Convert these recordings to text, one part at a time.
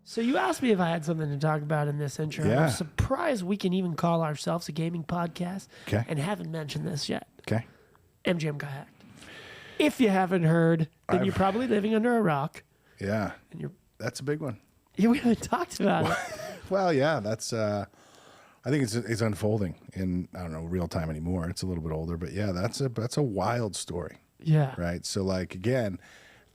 So you asked me if I had something to talk about in this intro. Yeah. I'm surprised we can even call ourselves a gaming podcast Okay. and haven't mentioned this yet. Okay. MGM got hacked. If you haven't heard, then you're probably living under a rock. Yeah. And That's a big one. we haven't talked about it. Well, yeah, that's I think it's unfolding in, I don't know, real time anymore. It's a little bit older, but yeah, that's a wild story. Yeah. Right. So like, again,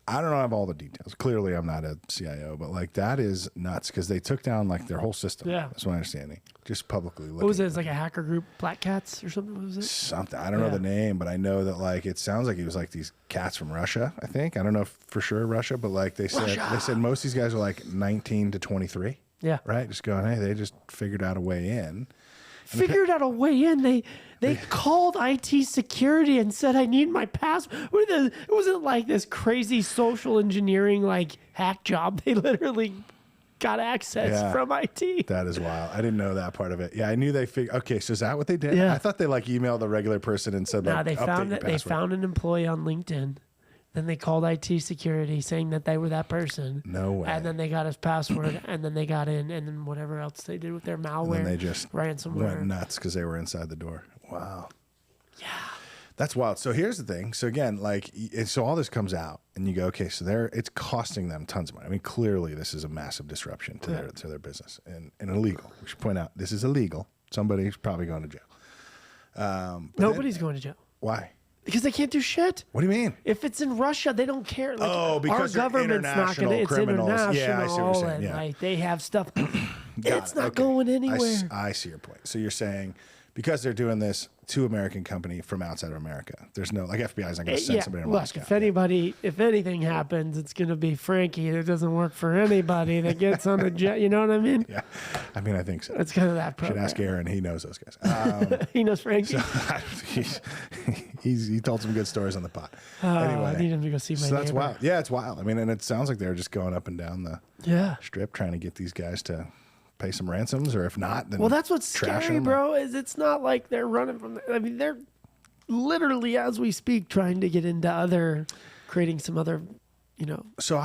I don't have all the details. Clearly I'm not a CIO, but like that is nuts because they took down like their whole system. Yeah. That's my understanding. Just publicly. What was it? It's like a hacker group, Black Cats or something? What was it? Something. I don't know the name, but I know that like it sounds like it was like these cats from Russia, I think. I don't know if for sure Russia, but like they said most of these guys are like 19 to 23. Yeah. Right? Just going, hey, they just figured out a way in. Figured out a way in. They called IT security and said, I need my password. It wasn't like this crazy social engineering like hack job. They literally got access from IT. That is wild. I didn't know that part of it. Yeah, I knew they figured. Okay, so is that what they did? Yeah. I thought they like emailed the regular person and said, like, they found update your They password. found an employee on LinkedIn. Then they called IT security saying that they were that person. No way. And then they got his password, and then they got in, and then whatever else they did with their malware. And they just ransomware. went nuts because they were inside the door. Wow. Yeah. That's wild. So here's the thing. So again, like, so all this comes out, and you go, okay, so it's costing them tons of money. I mean, clearly this is a massive disruption to their business and illegal. We should point out this is illegal. Somebody's probably going to jail. Nobody's going to jail. Why? Because they can't do shit. What do you mean? If it's in Russia, they don't care. Like, because our government's not going to. It's criminals. international. Yeah, I see what you're saying. And Yeah. like they have stuff. It's not Okay. going anywhere. I see your point. So you're saying because they're doing this to American company from outside of America, there's no, like, FBI is not going to send somebody to Moscow. If anything happens, it's going to be Frankie. It doesn't work for anybody that gets on a jet. You know what I mean? Yeah. I mean, I think so. It's kind of that program. Should ask Aaron. He knows those guys. He knows Frankie. He told some good stories on the pod. Anyway, I need him to go see my neighbor. That's wild. Yeah, it's wild. I mean, and it sounds like they're just going up and down the strip trying to get these guys to pay some ransoms, or if not, then that's what's scary, bro. Is it's not like they're running from. I mean, they're literally as we speak trying to get into creating some other, you know. So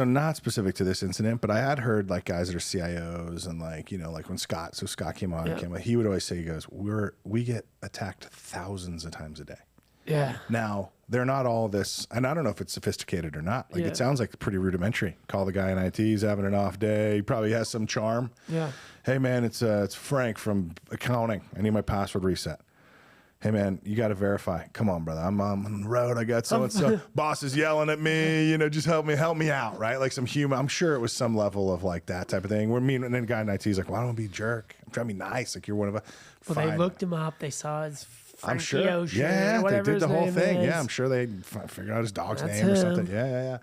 not specific to this incident, but I had heard like guys that are CIOs and like, you know, like when Scott came on, he would always say, he goes, we get attacked thousands of times a day. Yeah. Now, they're not all this, and I don't know if it's sophisticated or not. Like, it sounds like pretty rudimentary. Call the guy in IT, he's having an off day. He probably has some charm. Yeah. Hey, man, it's Frank from accounting. I need my password reset. Hey, man, you got to verify. Come on, brother. I'm on the road. I got so-and-so. Boss is yelling at me. You know, just help me out, right? Like some human. I'm sure it was some level of like that type of thing. And then the guy in IT is like, well, I don't want to be a jerk. I'm trying to be nice. Like, you're one of us. Well, they looked him up. They saw his I'm sure. Ocean, Yeah, they did the whole thing. Is. Yeah, I'm sure they figured out his dog's name or something. Yeah.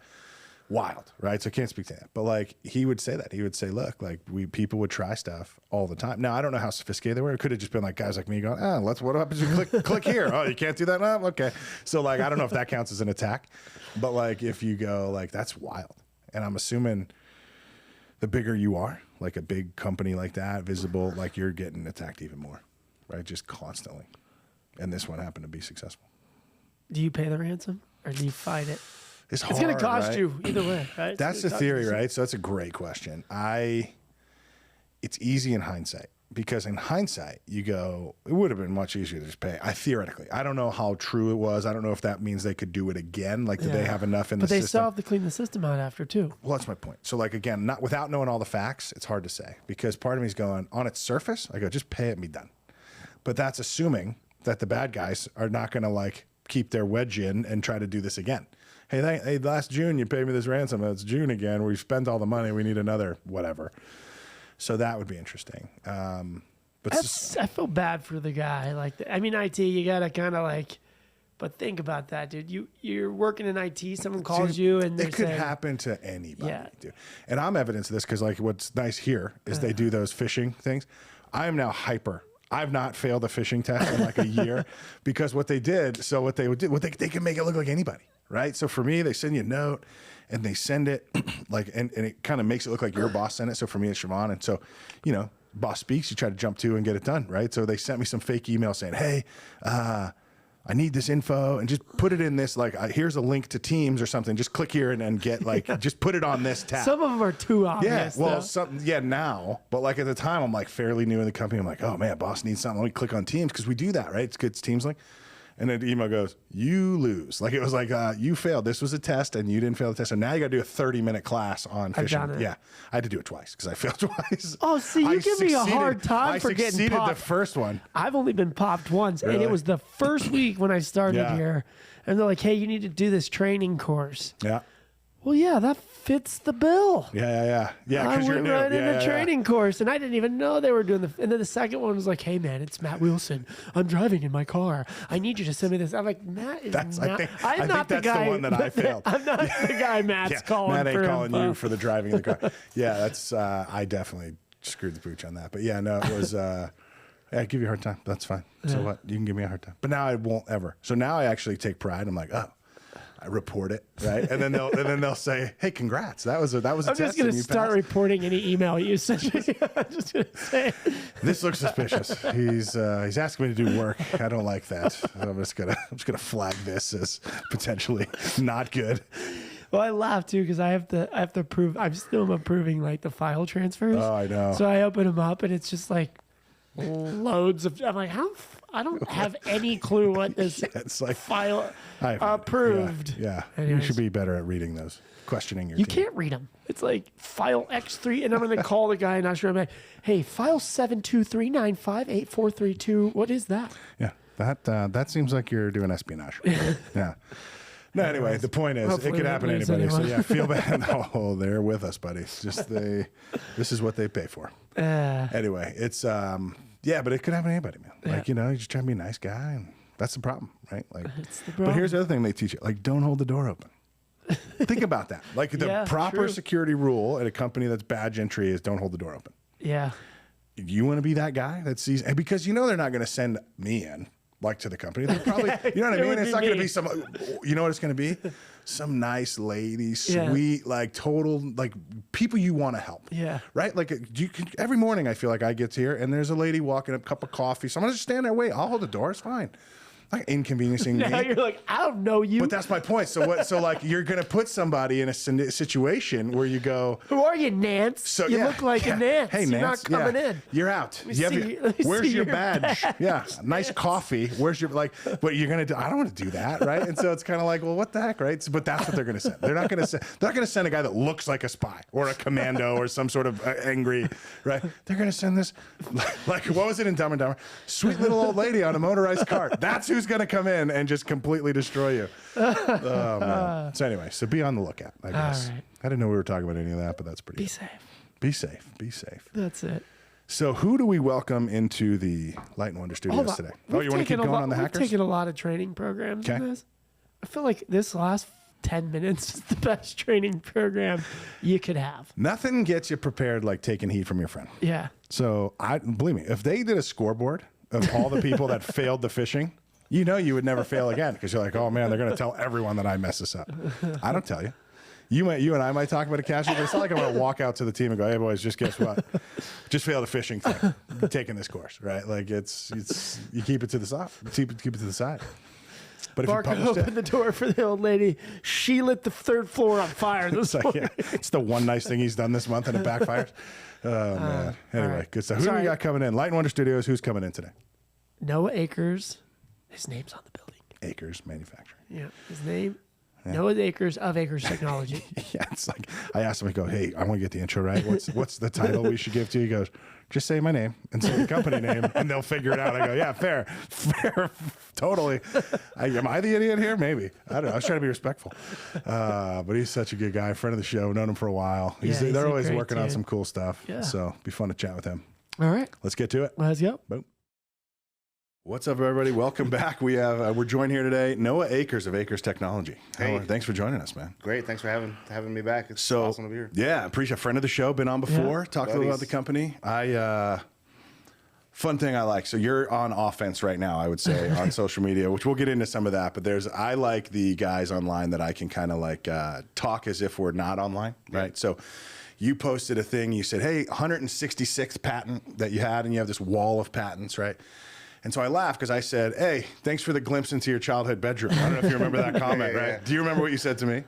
Wild, right? So I can't speak to that. But like he would say that. He would say, look, like people would try stuff all the time. Now, I don't know how sophisticated they were. It could have just been like guys like me going, what happens if you click here? Oh, you can't do that now? Okay. So like, I don't know if that counts as an attack. But like if you go like, that's wild. And I'm assuming the bigger you are, like a big company like that, visible, like you're getting attacked even more, right? Just constantly. And this one happened to be successful. Do you pay the ransom or do you fight it? It's hard, going to cost right? you either way, right? That's the theory, right? So that's a great question. It's easy in hindsight because in hindsight, you go, it would have been much easier to just pay. Theoretically, I don't know how true it was. I don't know if that means they could do it again. Like, did they have enough in the system? But they still have to clean the system out after too. Well, that's my point. So like, again, not without knowing all the facts, it's hard to say because part of me is going on its surface. I go, just pay it and be done. But that's assuming that the bad guys are not going to like keep their wedge in and try to do this again. Hey, last June you paid me this ransom. It's June again. We spent all the money. We need another whatever. So that would be interesting. But I feel bad for the guy. Like, I mean, IT, you gotta kind of like, but think about that, dude. You're working in IT. Someone calls you, and it could happen to anybody, dude. And I'm evidence of this because like what's nice here is they do those phishing things. I am now hyper. I've not failed a phishing test in like a year because what they did. So what they would do, they can make it look like anybody. Right. So for me, they send you a note and they send it like, and it kind of makes it look like your boss sent it. So for me, it's Siobhan. And so, you know, boss speaks, you try to jump to and get it done. Right. So they sent me some fake email saying, hey, I need this info and just put it in this, like, here's a link to Teams or something. Just click here and get, like, just put it on this tab. Some of them are too obvious. Yeah, well, now. But, like, at the time, I'm, like, fairly new in the company. I'm like, oh, man, boss needs something. Let me click on Teams because we do that, right? It's good Teams link. And then the email goes, you lose. Like, it was like, you failed. This was a test, and you didn't fail the test. So now you got to do a 30-minute class on phishing. I've done it. Yeah, I had to do it twice because I failed twice. Oh, see, you give me a hard time for getting popped. I succeeded the first one. I've only been popped once, Really? and it was the first week when I started here. And they're like, hey, you need to do this training course. Yeah. Well, yeah, that fits the bill. Yeah, I because you're went new. right in the training course, and I didn't even know they were doing the. And then the second one was like, "Hey, man, it's Matt Wilson. I'm driving in my car. I need you to send me this." I'm like, Matt is not. I'm not the guy. The one that I failed. I'm not the guy Matt's calling. Matt ain't for calling info. you for the driving in the car. Yeah, that's. I definitely screwed the pooch on that. But yeah, no, it was. I give you a hard time. That's fine. So what? You can give me a hard time. But now I won't ever. So now I actually take pride. I'm like, oh. I report it, right? And then they'll say, "Hey, congrats! That was a test." I'm just going to start reporting any email you send me. I'm just going to say, this looks suspicious. He's asking me to do work. I don't like that. I'm just gonna flag this as potentially not good. Well, I laugh too because I have to prove. I'm still approving like the file transfers. Oh, I know. So I open them up and it's just like loads of. I'm like, I don't have any clue what this it's like file approved. Yeah. Anyways. You should be better at reading those, questioning your You team. can't read them. It's like file X3, and I'm going to call the guy, and I'm sure I'm like, hey, file 723958432. What is that? Yeah, that seems like you're doing espionage. Yeah. No, anyway, the point is, Hopefully it could happen to lose anybody. So anyone. yeah, feel bad. Oh, they're with us, buddy. It's just this is what they pay for. Anyway, it's yeah, but it could happen to anybody, man. Like, you know, you just try to be a nice guy, and that's the problem, right? Like, It's the but problem. here's the other thing they teach you: like, don't hold the door open. Think about that. Like the Yeah, proper true. security rule at a company that's badge entry is don't hold the door open. Yeah. You want to be that guy that sees, and because you know they're not going to send me in like to the company. They're probably, you know what I It mean? would It's be not going to me. be some, you know what it's going to be? Some nice lady, Yeah. sweet, like total, like people you want to help. Yeah. Right? Like you can, every morning I feel like I get here and there's a lady walking up, cup of coffee. So I'm going to just stand there, wait, I'll hold the door. It's fine. Not inconveniencing Now me. you're like, I don't know you. But that's my point. So what? So like you're gonna put somebody in a situation where you go. Who are you, Nance? So you yeah, look like yeah. a Nance. Hey, You're Nance, not coming yeah. in. You're out. me You have see- your- let me where's see your your badge? badge. Yeah, nice coffee. Where's your like? But you're gonna do. I don't want to do that, right? And so it's kind of like, well, what the heck, right? So, but that's what they're gonna send. They're not gonna send. They're not gonna send a guy that looks like a spy or a commando or some sort of angry, right? They're gonna send this, like what was it in Dumb and Dumber? Sweet little old lady on a motorized cart. That's who's gonna come in and just completely destroy you. Oh man. So anyway, so be on the lookout, I guess. right. I didn't know we were talking about any of that, but that's pretty Be good. safe. Be safe. Be safe. That's it. So who do we welcome into the Light and Wonder Studios today? Oh, you want to keep going on the hackers? We've taken a lot of training programs in this. I feel like this last 10 minutes is the best training program you could have. Nothing gets you prepared like taking heat from your friend. Yeah. So believe me, if they did a scoreboard of all the people that failed the phishing, you know you would never fail again because you're like, oh man, they're going to tell everyone that I mess this up. I don't tell you. You and I might talk about a cashier, but it's not like I'm going to walk out to the team and go, hey boys, just guess what? Just failed a phishing thing. I'm taking this course, right? Like it's you keep it to the side. Keep it to the side. But if Barker you published opened the door for the old lady. She lit the third floor on fire this it's like, morning. yeah, it's the one nice thing he's done this month and it backfires. Oh man. Anyway, right. good stuff. Who do we got coming in? Light and Wonder Studios. Who's coming in today? Noah Akers. His name's on the building. Acres Manufacturing. Yeah. His name, Noah Akers of Akers Technology. Yeah, it's like I asked him. I go, hey, I want to get the intro right. What's the title we should give to you? He goes, just say my name and say the company name, and they'll figure it out. I go, yeah, fair, totally. Am I the idiot here? Maybe. I don't know. I was trying to be respectful, but he's such a good guy, friend of the show, known him for a while. He's They're a always great working on dude. some cool stuff. Yeah. So be fun to chat with him. All right. Let's get to it. Let's go. Boom. What's up, everybody? Welcome back. We have we're joined here today, Noah Akers of Akers Technology. Hey. Thanks for joining us, man. Great. Thanks for having me back. It's So awesome to be here. yeah, appreciate a friend of the show, been on before, talked a little about Buddies. the company. Fun thing I like. So you're on offense right now, I would say, on social media, which we'll get into some of that. But I like the guys online that I can kind of like talk as if we're not online, right? So you posted a thing. You said, hey, 166th patent that you had, and you have this wall of patents, right? And so I laughed because I said, hey, thanks for the glimpse into your childhood bedroom. I don't know if you remember that comment, Yeah. right? Do you remember what you said to me?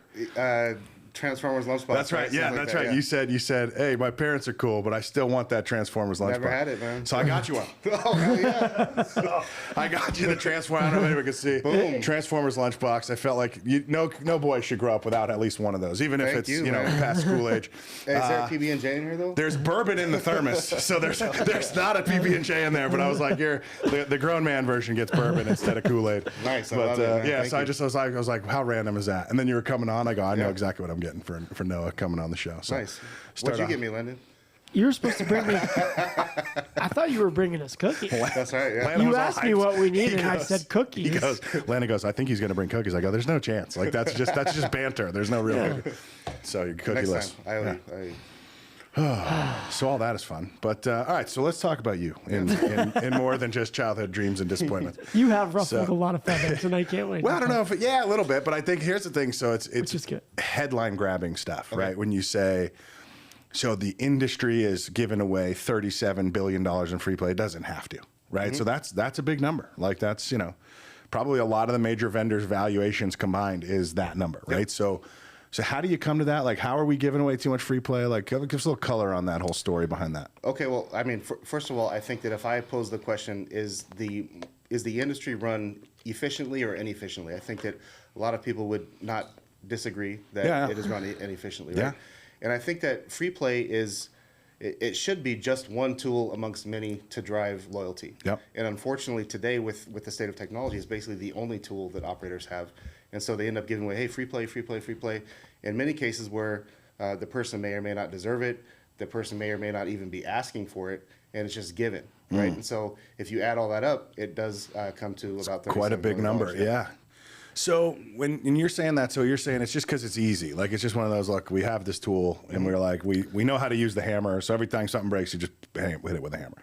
Transformers lunchbox. That's right. Yeah, that's right. Yeah. You said, hey, my parents are cool, but I still want that Transformers lunchbox. Never had it, man. So I got you one. Oh, hell yeah. So I got you the Transformers. I don't know if anyone can see. Boom. Transformers lunchbox. I felt like no boy should grow up without at least one of those, even if it's past school age. Hey, is there a PB&J in here, though? There's bourbon in the thermos, so there's not a PB&J in there. But I was like, the grown man version gets bourbon instead of Kool-Aid. Nice. I But love it, man. yeah, Thank so you. I was like, how random is that? And then you were coming on. I go, I know exactly what I'm getting for Noah coming on the show. So Nice. What'd you get me, Lyndon? You were supposed to bring me. I thought you were bringing us cookies. That's right. Yeah. Landon You was all asked me hyped. what we need, He and I goes- said cookies. Landon goes, I think he's going to bring cookies. I go, there's no chance. Like that's just banter. There's no real. So you're Next cookieless. time. So all that is fun. But all right, so let's talk about you in more than just childhood dreams and disappointments. You have ruffled So- a lot of feathers, and I can't wait. Well, to I don't know if a little bit, but I think here's the thing. So it's is good. headline grabbing stuff, right? When you say, so the industry is giving away $37 billion in free play, it doesn't have to, right? So that's a big number. Like that's, probably a lot of the major vendors' valuations combined is that number, right? So how do you come to that? Like, how are we giving away too much free play? Like, give us a little color on that whole story behind that. Okay, well, I mean, first of all, I think that if I pose the question, is the industry run efficiently or inefficiently? I think that a lot of people would not disagree that it is run inefficiently, right? Yeah. And I think that free play it should be just one tool amongst many to drive loyalty. Yep. And unfortunately, today with the state of technology, it's basically the only tool that operators have. And so they end up giving away, hey, free play, free play, free play. In many cases where the person may or may not deserve it, the person may or may not even be asking for it, and it's just given, right? And so if you add all that up, it does come to about Quite a big $37 billion, number, yeah. So when you're saying that, so you're saying it's just because it's easy. Like it's just one of those, like we have this tool and we're like, we know how to use the hammer. So every time something breaks, you just hit it with a hammer.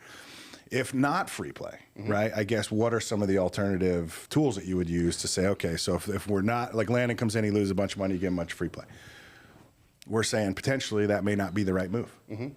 If not free play, right, I guess what are some of the alternative tools that you would use to say, okay, so if we're not, like Landon comes in, he loses a bunch of money, you give him much free play. We're saying potentially that may not be the right move,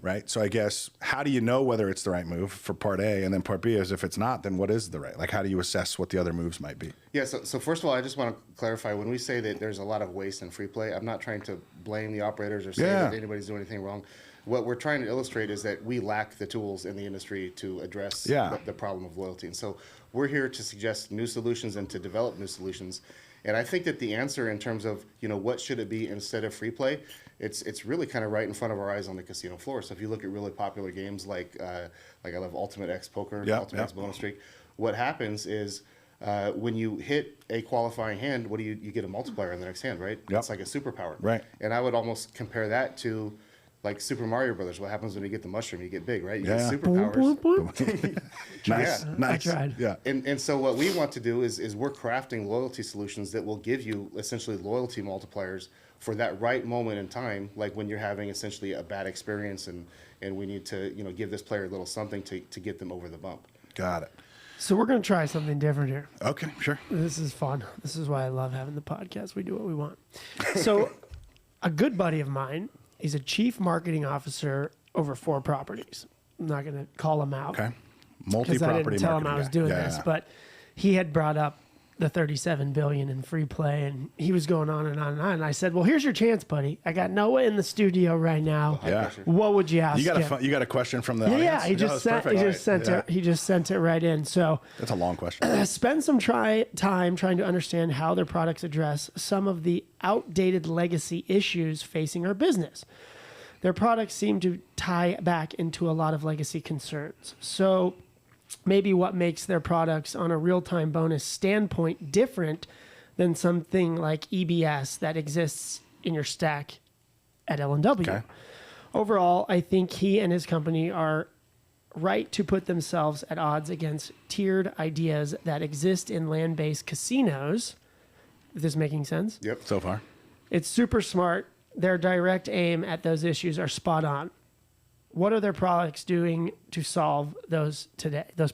right? So I guess how do you know whether it's the right move for part A, and then part B is if it's not, then what is the right? Like how do you assess what the other moves might be? Yeah, so first of all, I just want to clarify, when we say that there's a lot of waste in free play, I'm not trying to blame the operators or say that anybody's doing anything wrong. What we're trying to illustrate is that we lack the tools in the industry to address the problem of loyalty. And so we're here to suggest new solutions and to develop new solutions. And I think that the answer in terms of, what should it be instead of free play, it's really kind of right in front of our eyes on the casino floor. So if you look at really popular games like I love Ultimate X Poker, Ultimate X Bonus Streak, what happens is when you hit a qualifying hand, what do you get a multiplier on the next hand, right? It's like a superpower. Right. And I would almost compare that to like Super Mario Brothers. What happens when you get the mushroom? You get big, right? You get superpowers. Boop, boop. Nice, Yeah. nice. I tried. Yeah. And so what we want to do is we're crafting loyalty solutions that will give you essentially loyalty multipliers for that right moment in time, like when you're having essentially a bad experience and we need to give this player a little something to get them over the bump. Got it. So we're going to try something different here. Okay, sure. This is fun. This is why I love having the podcast. We do what we want. So a good buddy of mine, he's a chief marketing officer over 4 properties. I'm not going to call him out. Okay. Because Multi-property I didn't tell him I was doing Yeah, this, yeah. but he had brought up the $37 billion in free play, and he was going on and on and on. And I said, "Well, here's your chance, buddy. I got Noah in the studio right now. Yeah. What would you ask You got him?" you got a question from the audience? Yeah, he No, just that's sent. perfect. He just sent Yeah. it. He just sent it right in. So That's a long question. spend some time trying to understand how their products address some of the outdated legacy issues facing our business. Their products seem to tie back into a lot of legacy concerns. So maybe what makes their products on a real-time bonus standpoint different than something like EBS that exists in your stack at L&W. Okay. Overall, I think he and his company are right to put themselves at odds against tiered ideas that exist in land-based casinos. Is this making sense? Yep. So far. It's super smart. Their direct aim at those issues are spot on. what are their products doing to solve those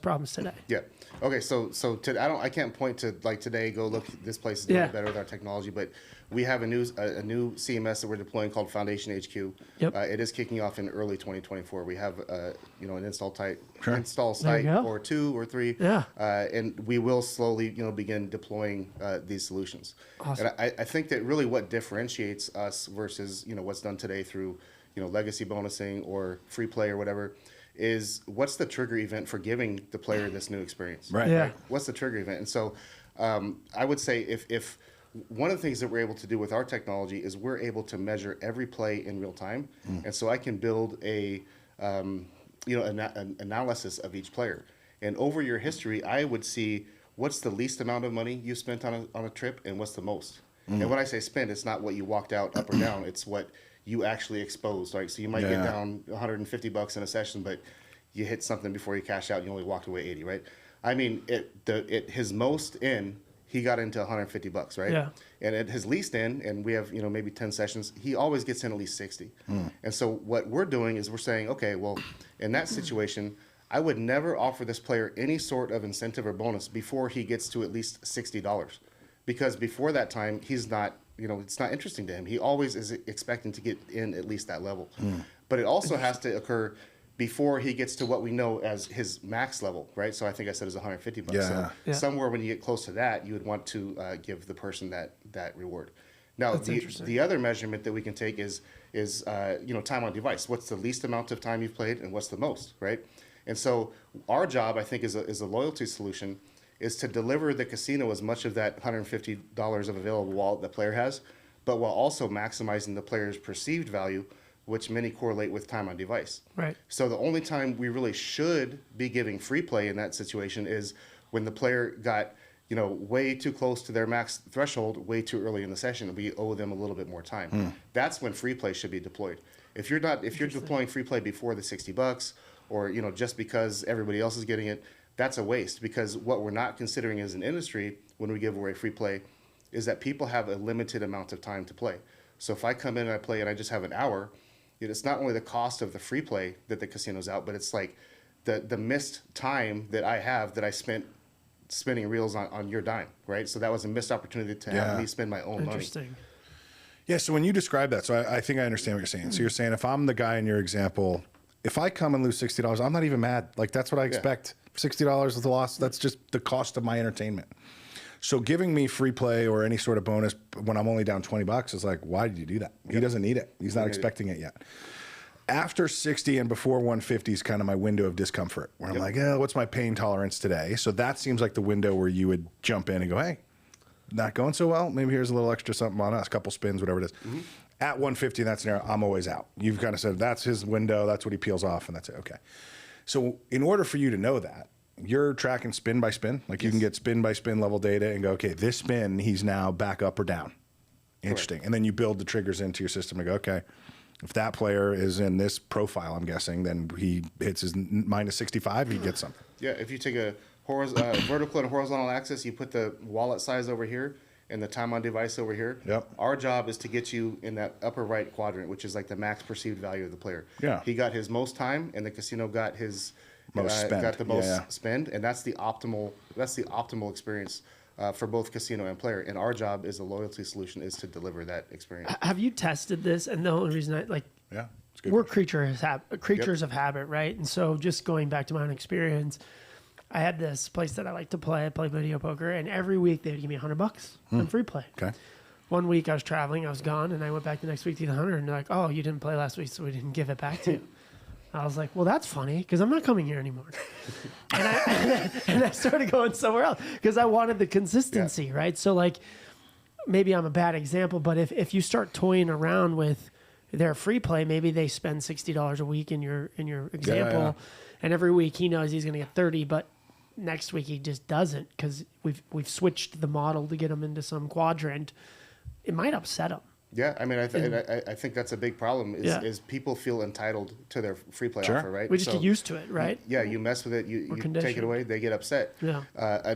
problems today? Yeah. Okay. So I can't point to like today. Go look. This place is doing it better with our technology. But we have a new CMS that we're deploying called Foundation HQ. Yep. It is kicking off in early 2024. We have an install site go. or 2 or 3. Yeah. And we will slowly begin deploying these solutions. Awesome. And I think that really what differentiates us versus what's done today through legacy bonusing or free play or whatever, is what's the trigger event for giving the player this new experience? Right. Yeah. Right? What's the trigger event? And so I would say if one of the things that we're able to do with our technology is we're able to measure every play in real time. And so I can build an analysis of each player. And over your history, I would see what's the least amount of money you spent on a trip and what's the most. And when I say spend, it's not what you walked out up or down. It's what you actually exposed, right? So you might get down $150 in a session, but you hit something before you cash out and you only walked away 80, right? I mean, his most in, he got into $150, right? Yeah. And at his least in, and we have maybe 10 sessions, he always gets in at least 60. And so what we're doing is we're saying, okay, well, in that situation, I would never offer this player any sort of incentive or bonus before he gets to at least $60, because before that time, he's not. It's not interesting to him. He always is expecting to get in at least that level. But it also has to occur before he gets to what we know as his max level, right? So I think I said it's $150. Yeah. So somewhere when you get close to that, you would want to give the person that reward. Now, the other measurement that we can take is time on device. What's the least amount of time you've played and what's the most, right? And so our job, I think, is a loyalty solution, is to deliver the casino as much of that $150 of available wallet the player has, but while also maximizing the player's perceived value, which many correlate with time on device. Right. So the only time we really should be giving free play in that situation is when the player got way too close to their max threshold way too early in the session, and we owe them a little bit more time. That's when free play should be deployed. If you're deploying free play before the $60, or just because everybody else is getting it, that's a waste, because what we're not considering as an industry when we give away free play is that people have a limited amount of time to play. So if I come in and I play and I just have an hour, it's not only the cost of the free play that the casino's out, but it's like the missed time that I have that I spent spinning reels on your dime, right? So that was a missed opportunity to have me spend my own money. Interesting. Yeah, so when you describe that, so I think I understand what you're saying. So you're saying if I'm the guy in your example, if I come and lose $60, I'm not even mad. Like, that's what I expect. $60 is the loss. That's just the cost of my entertainment. So giving me free play or any sort of bonus when I'm only down $20 is like, why did you do that? He doesn't need it. He's not expecting it yet. After 60 and before 150 is kind of my window of discomfort, where I'm like, what's my pain tolerance today? So that seems like the window where you would jump in and go, hey, not going so well. Maybe here's a little extra something on us, a couple spins, whatever it is. At 150 in that scenario, I'm always out. You've kind of said that's his window. That's what he peels off, and that's it. Okay. So in order for you to know that, you're tracking spin by spin. Like you can get spin by spin level data and go, okay, this spin, he's now back up or down. Interesting. Correct. And then you build the triggers into your system and go, okay, if that player is in this profile, I'm guessing, then he hits his minus 65, he gets something. Yeah, if you take a vertical and horizontal axis, you put the wallet size over here and the time on device over here. Yep. Our job is to get you in that upper right quadrant, which is like the max perceived value of the player. Yeah. He got his most time, and the casino got his most spend. Got the most spend, and that's the optimal experience for both casino and player. And our job as a loyalty solution is to deliver that experience. Have you tested this? And the only reason we're creatures of habit, right? And so just going back to my own experience, I had this place that I like to play. I play video poker, and every week they'd give me $100 on free play. Okay. One week I was traveling, I was gone, and I went back the next week to the 100, and they're like, "Oh, you didn't play last week, so we didn't give it back to you." I was like, "Well, that's funny because I'm not coming here anymore." and I started going somewhere else because I wanted the consistency, right? So like, maybe I'm a bad example, but if you start toying around with their free play, maybe they spend $60 a week in your example, and every week he knows he's going to get 30, but next week he just doesn't because we've switched the model to get him into some quadrant. It might upset him. Yeah, I mean, I think that's a big problem is people feel entitled to their free play offer, right? We just get used to it, right? Yeah, you mess with it, you take it away, they get upset. Yeah.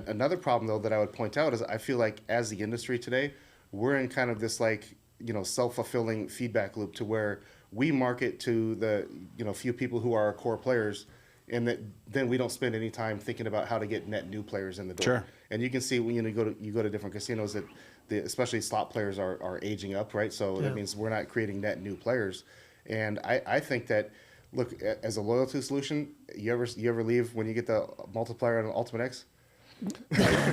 Another problem, though, that I would point out is I feel like as the industry today, we're in kind of this like, self-fulfilling feedback loop to where we market to the few people who are our core players, and that then we don't spend any time thinking about how to get net new players in the door. Sure. And you can see when you go to different casinos that especially slot players are aging up, right? So that means we're not creating net new players. And I think that, look, as a loyalty solution, you ever leave when you get the multiplier on Ultimate X?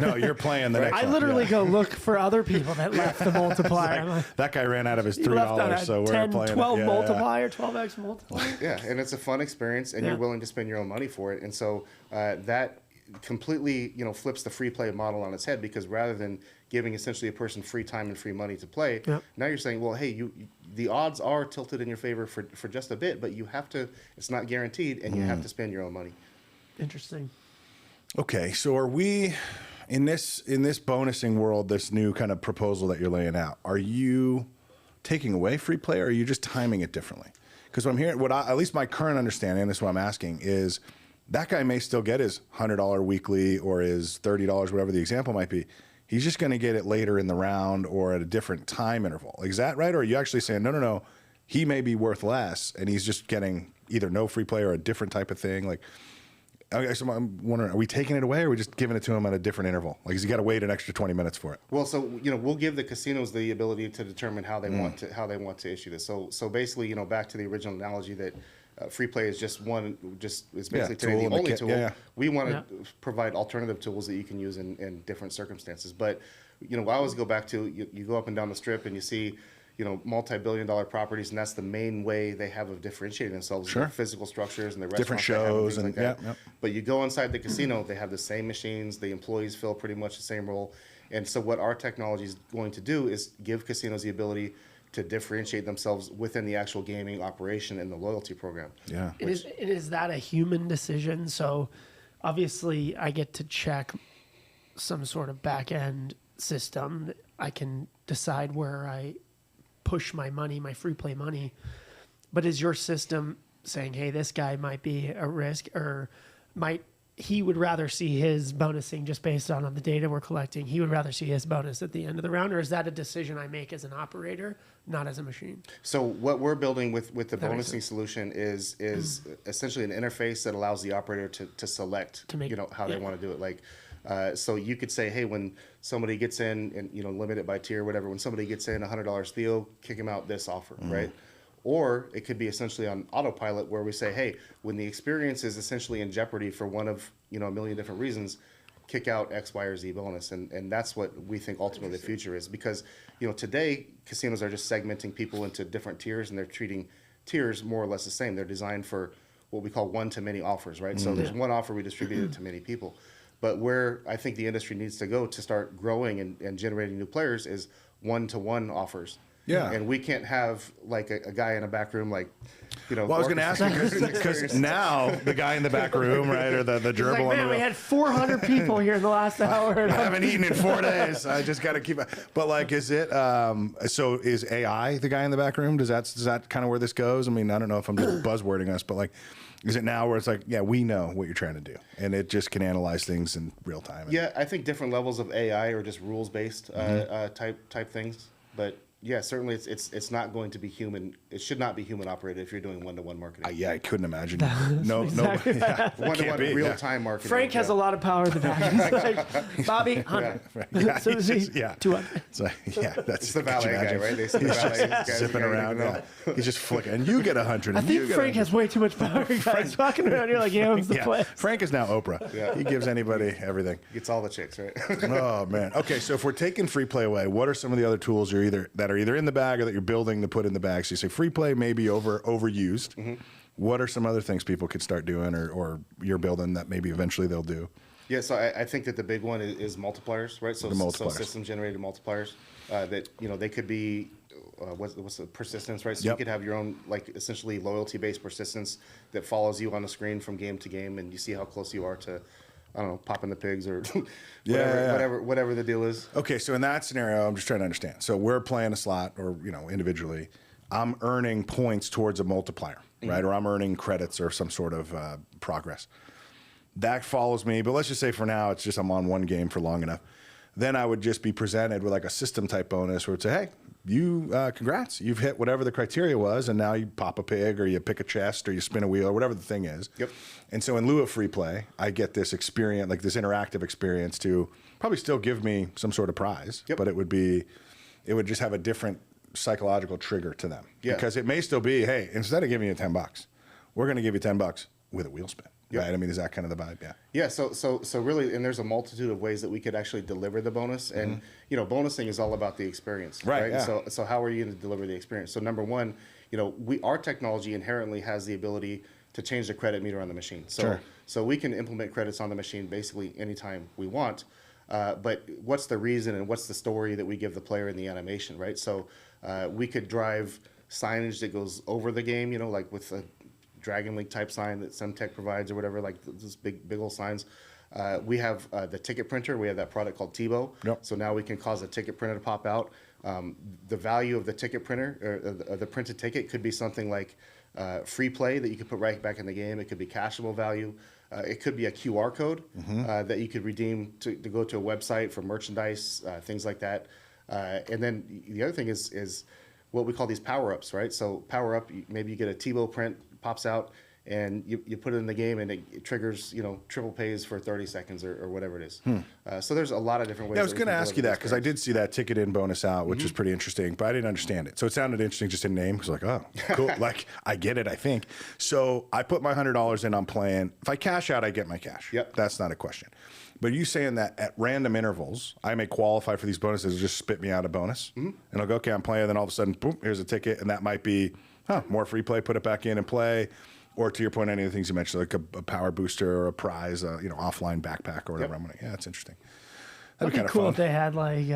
No, you're playing the next I one. literally go look for other people that left the multiplier. I'm like, That guy ran out of his he left on $3, a so we're 10, playing 12 it. multiplier, 12x multiplier. Yeah, and it's a fun experience, and you're willing to spend your own money for it. And so that completely, flips the free play model on its head, because rather than giving essentially a person free time and free money to play, now you're saying, well, hey, the odds are tilted in your favor for just a bit, but you have to, it's not guaranteed, and you have to spend your own money. Interesting. Okay, so are we in this bonusing world, this new kind of proposal that you're laying out? Are you taking away free play, or are you just timing it differently? Because what I'm hearing, at least my current understanding, and this is what I'm asking, is that guy may still get his $100 weekly or his $30, whatever the example might be. He's just going to get it later in the round or at a different time interval. Is that right? Or are you actually saying, no, he may be worth less, and he's just getting either no free play or a different type of thing? Like, okay, so I'm wondering, are we taking it away, or are we just giving it to him at a different interval? Like, has he got to wait an extra 20 minutes for it? Well, so we'll give the casinos the ability to determine how they want to issue this. So basically, back to the original analogy that free play is it's basically today the only tool. We want to provide alternative tools that you can use in different circumstances. But I always go back to you go up and down the strip and you see multi-billion-dollar properties, and that's the main way they have of differentiating themselves. Sure. Their physical structures and the Different restaurants shows and things like that. Yep. But you go inside the casino, they have the same machines. The employees fill pretty much the same role. And so what our technology is going to do is give casinos the ability to differentiate themselves within the actual gaming operation and the loyalty program. Yeah. Is that a human decision? So obviously I get to check some sort of back end system. I can decide where I push my money, my free play money. But is your system saying, hey, this guy might be a risk, or he would rather see his bonusing just based on the data we're collecting? He would rather see his bonus at the end of the round, or is that a decision I make as an operator, not as a machine? So what we're building with the bonusing solution is essentially an interface that allows the operator to select how they want to do it. Like, so you could say, hey, when somebody gets in and limit it by tier, whatever, when somebody gets in $100 Theo, kick him out this offer, right? Or it could be essentially on autopilot, where we say, hey, when the experience is essentially in jeopardy for one of a million different reasons, kick out X, Y, or Z bonus. And that's what we think ultimately the future is. Because today casinos are just segmenting people into different tiers, and they're treating tiers more or less the same. They're designed for what we call one-to-many offers, right? So there's one offer, we distribute it to many people. But where I think the industry needs to go to start growing and generating new players is one-to-one offers. Yeah. And we can't have like a guy in a back room Well, I was going to ask you, because now the guy in the back room, right, or the gerbil on the man, we road, had 400 people here in the last hour. I haven't eaten in 4 days. I just got to keep it. But like, is it, so is AI the guy in the back room? Is that kind of where this goes? I mean, I don't know if I'm just buzzwording us, but like, is it now where it's like, yeah, we know what you're trying to do, and it just can analyze things in real time? Yeah, I think different levels of AI or just rules-based type things. But yeah, certainly it's not going to be human. It should not be human operated if you're doing one-to-one marketing. Yeah, I couldn't imagine. No, exactly yeah, one-to-one real-time marketing. Frank has a lot of power in the back. He's like, Bobby, 100. Yeah, So is he 200. It's like, yeah, that's It's the valet guy, right? They say the valet guy zipping around. Yeah. He's just flicking, and you get 100. I think Frank has way too much power, guys. Walking around here like he owns the place. Frank is now Oprah. Yeah. He gives anybody everything. Gets all the chicks, right? Oh man. Okay, so if we're taking free play away, what are some of the other tools that are either in the bag or that you're building to put in the bag? So you say free play may be overused. Mm-hmm. What are some other things people could start doing, or you're building that maybe eventually they'll do? Yeah, so I think that the big one is multipliers, right? So, so system-generated multipliers that they could be what's the persistence, right? So you could have your own essentially loyalty-based persistence that follows you on the screen from game to game, and you see how close you are to, I don't know, popping the pigs or whatever the deal is. Okay, so in that scenario, I'm just trying to understand. So we're playing a slot, or individually, I'm earning points towards a multiplier, right? Or I'm earning credits or some sort of progress. That follows me, but let's just say for now, it's just I'm on one game for long enough. then I would just be presented with like a system type bonus where it's say, hey, you congrats, you've hit whatever the criteria was, and now you pop a pig or you pick a chest or you spin a wheel or whatever the thing is. Yep. And so in lieu of free play, I get this experience, like this interactive experience to probably still give me some sort of prize, Yep. but it would just have a different psychological trigger to them. Yeah. Because it may still be, hey, instead of giving you $10, we're going to give you $10 with a wheel spin. Yep. Right? I mean, is that kind of the vibe? Yeah. Yeah, so really, and there's a multitude of ways that we could actually deliver the bonus, and bonusing is all about the experience, Right, yeah. So how are you going to deliver the experience? So number one, our technology inherently has the ability to change the credit meter on the machine. So we can implement credits on the machine basically anytime we want. But what's the reason and what's the story that we give the player in the animation, right? So we could drive signage that goes over the game, like with a Dragon League type sign that Semtech provides or whatever, like those big old signs. We have the ticket printer. We have that product called Tivo. Yep. So now we can cause a ticket printer to pop out. The value of the ticket printer or the printed ticket could be something like free play that you could put right back in the game. It could be cashable value. It could be a QR code that you could redeem to go to a website for merchandise, things like that. And then the other thing is what we call these power-ups, right? So power-up, maybe you get a Tivo print, pops out, and you put it in the game, and it triggers, triple pays for 30 seconds or whatever it is. So there's a lot of different ways. Yeah, I was going to ask you that because I did see that ticket in bonus out, which was pretty interesting, but I didn't understand it. So it sounded interesting just in name because like, oh, cool. Like I get it, I think. So I put my $100 in on playing. If I cash out, I get my cash. Yep. That's not a question. But you saying that at random intervals, I may qualify for these bonuses, just spit me out a bonus, and I'll go, okay, I'm playing, then all of a sudden, boom, here's a ticket, and that might be more free play, put it back in and play. Or to your point, any of the things you mentioned, like a power booster or a prize, offline backpack or whatever. Yep. Yeah, that's interesting. That'd be kind of cool fun. if they had like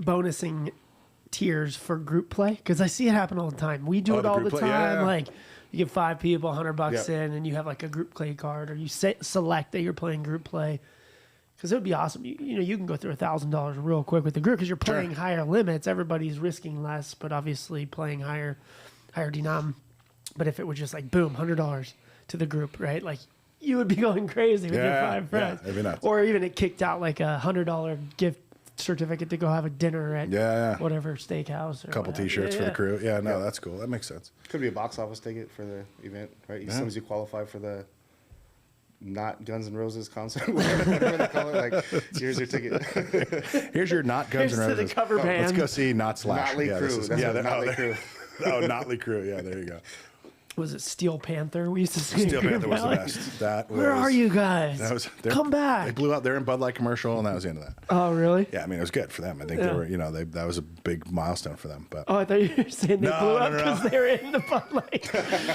bonusing tiers for group play, because I see it happen all the time. We do it the all group the play, time. yeah. Like you get 5 people, $100 Yep. in, and you have like a group play card, or you select that you're playing group play. Because it would be awesome. You can go through $1,000 real quick with the group because you're playing higher limits. Everybody's risking less, but obviously playing higher denom. But if it was just like boom, $100 to the group, right? Like you would be going crazy with your 5 friends. it'd be nuts. Or even it kicked out like a $100 gift certificate to go have a dinner at whatever steakhouse. Or A couple whatever. T-shirts for the crew. Yeah, no, that's cool. That makes sense. Could be a box office ticket for the event, right? As soon as you qualify for the not Guns N' Roses concert, whatever they call it. Like, here's your ticket. Here's your not Guns N' Here's to the Roses. cover band. Let's go see Not Slash. Notley Crew. This is, That's yeah, what Notley Crew. Oh, Notley Crew. Yeah, there you go. Was it Steel Panther? We used to see Steel Panther was the best. That Where was, are you guys? That was, Come back. They blew out. They're in Bud Light commercial, and that was the end of that. Oh, really? Yeah, I mean, it was good for them. I think they were, that was a big milestone for them. But Oh, I thought you were saying they No, blew no, up no, because no. they were in the Bud Light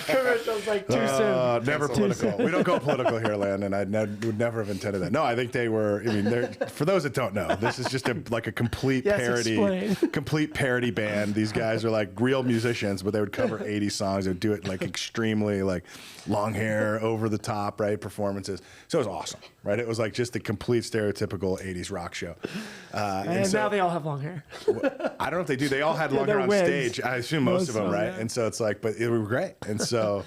commercials like too soon. never political. We don't go political here, Landon. I would never have intended that. No, I think they were. I mean, for those that don't know, this is just a complete Yes, parody, explain. complete parody band. These guys are like real musicians, but they would cover 80 songs. They would do it like extremely like long hair, over the top, right? Performances. So it was awesome, right? It was like just the complete stereotypical 80s rock show. And so- now they all have long hair. I don't know if they do. They all had long they're hair on wigs. stage. I assume most of them, right? yeah. And so it's like, but it was great. And so,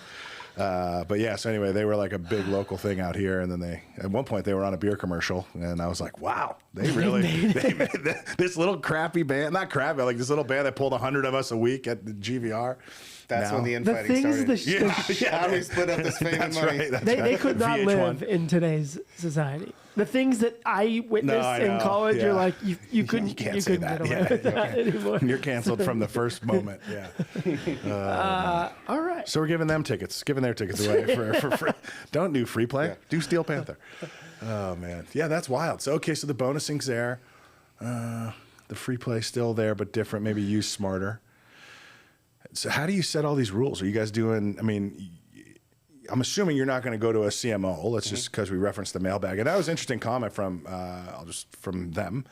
but yeah. So anyway, they were like a big local thing out here. And then at one point, they were on a beer commercial, and I was like, wow, they made this little crappy band, not crappy, like this little band that pulled 100 of us a week at the GVR. That's when the The infighting things started. How we split up this fame and That's money. right. That's they right. could not VH1. live in today's society. The things that I witnessed I in know, college, yeah. you're like, you couldn't, can't you say couldn't that. get away Yeah, with that anymore. You're canceled from the first moment. Yeah. All right. So we're giving them tickets, giving their tickets away for free. Don't do free play. Yeah. Do Steel Panther. Oh, man. Yeah, that's wild. So, okay, so the bonusing's there. The free play still there, but different, maybe used smarter. So how do you set all these rules? Are you guys doing, I mean, I'm assuming you're not going to go to a CMO. Let's just, because we referenced the mailbag. And that was an interesting comment from them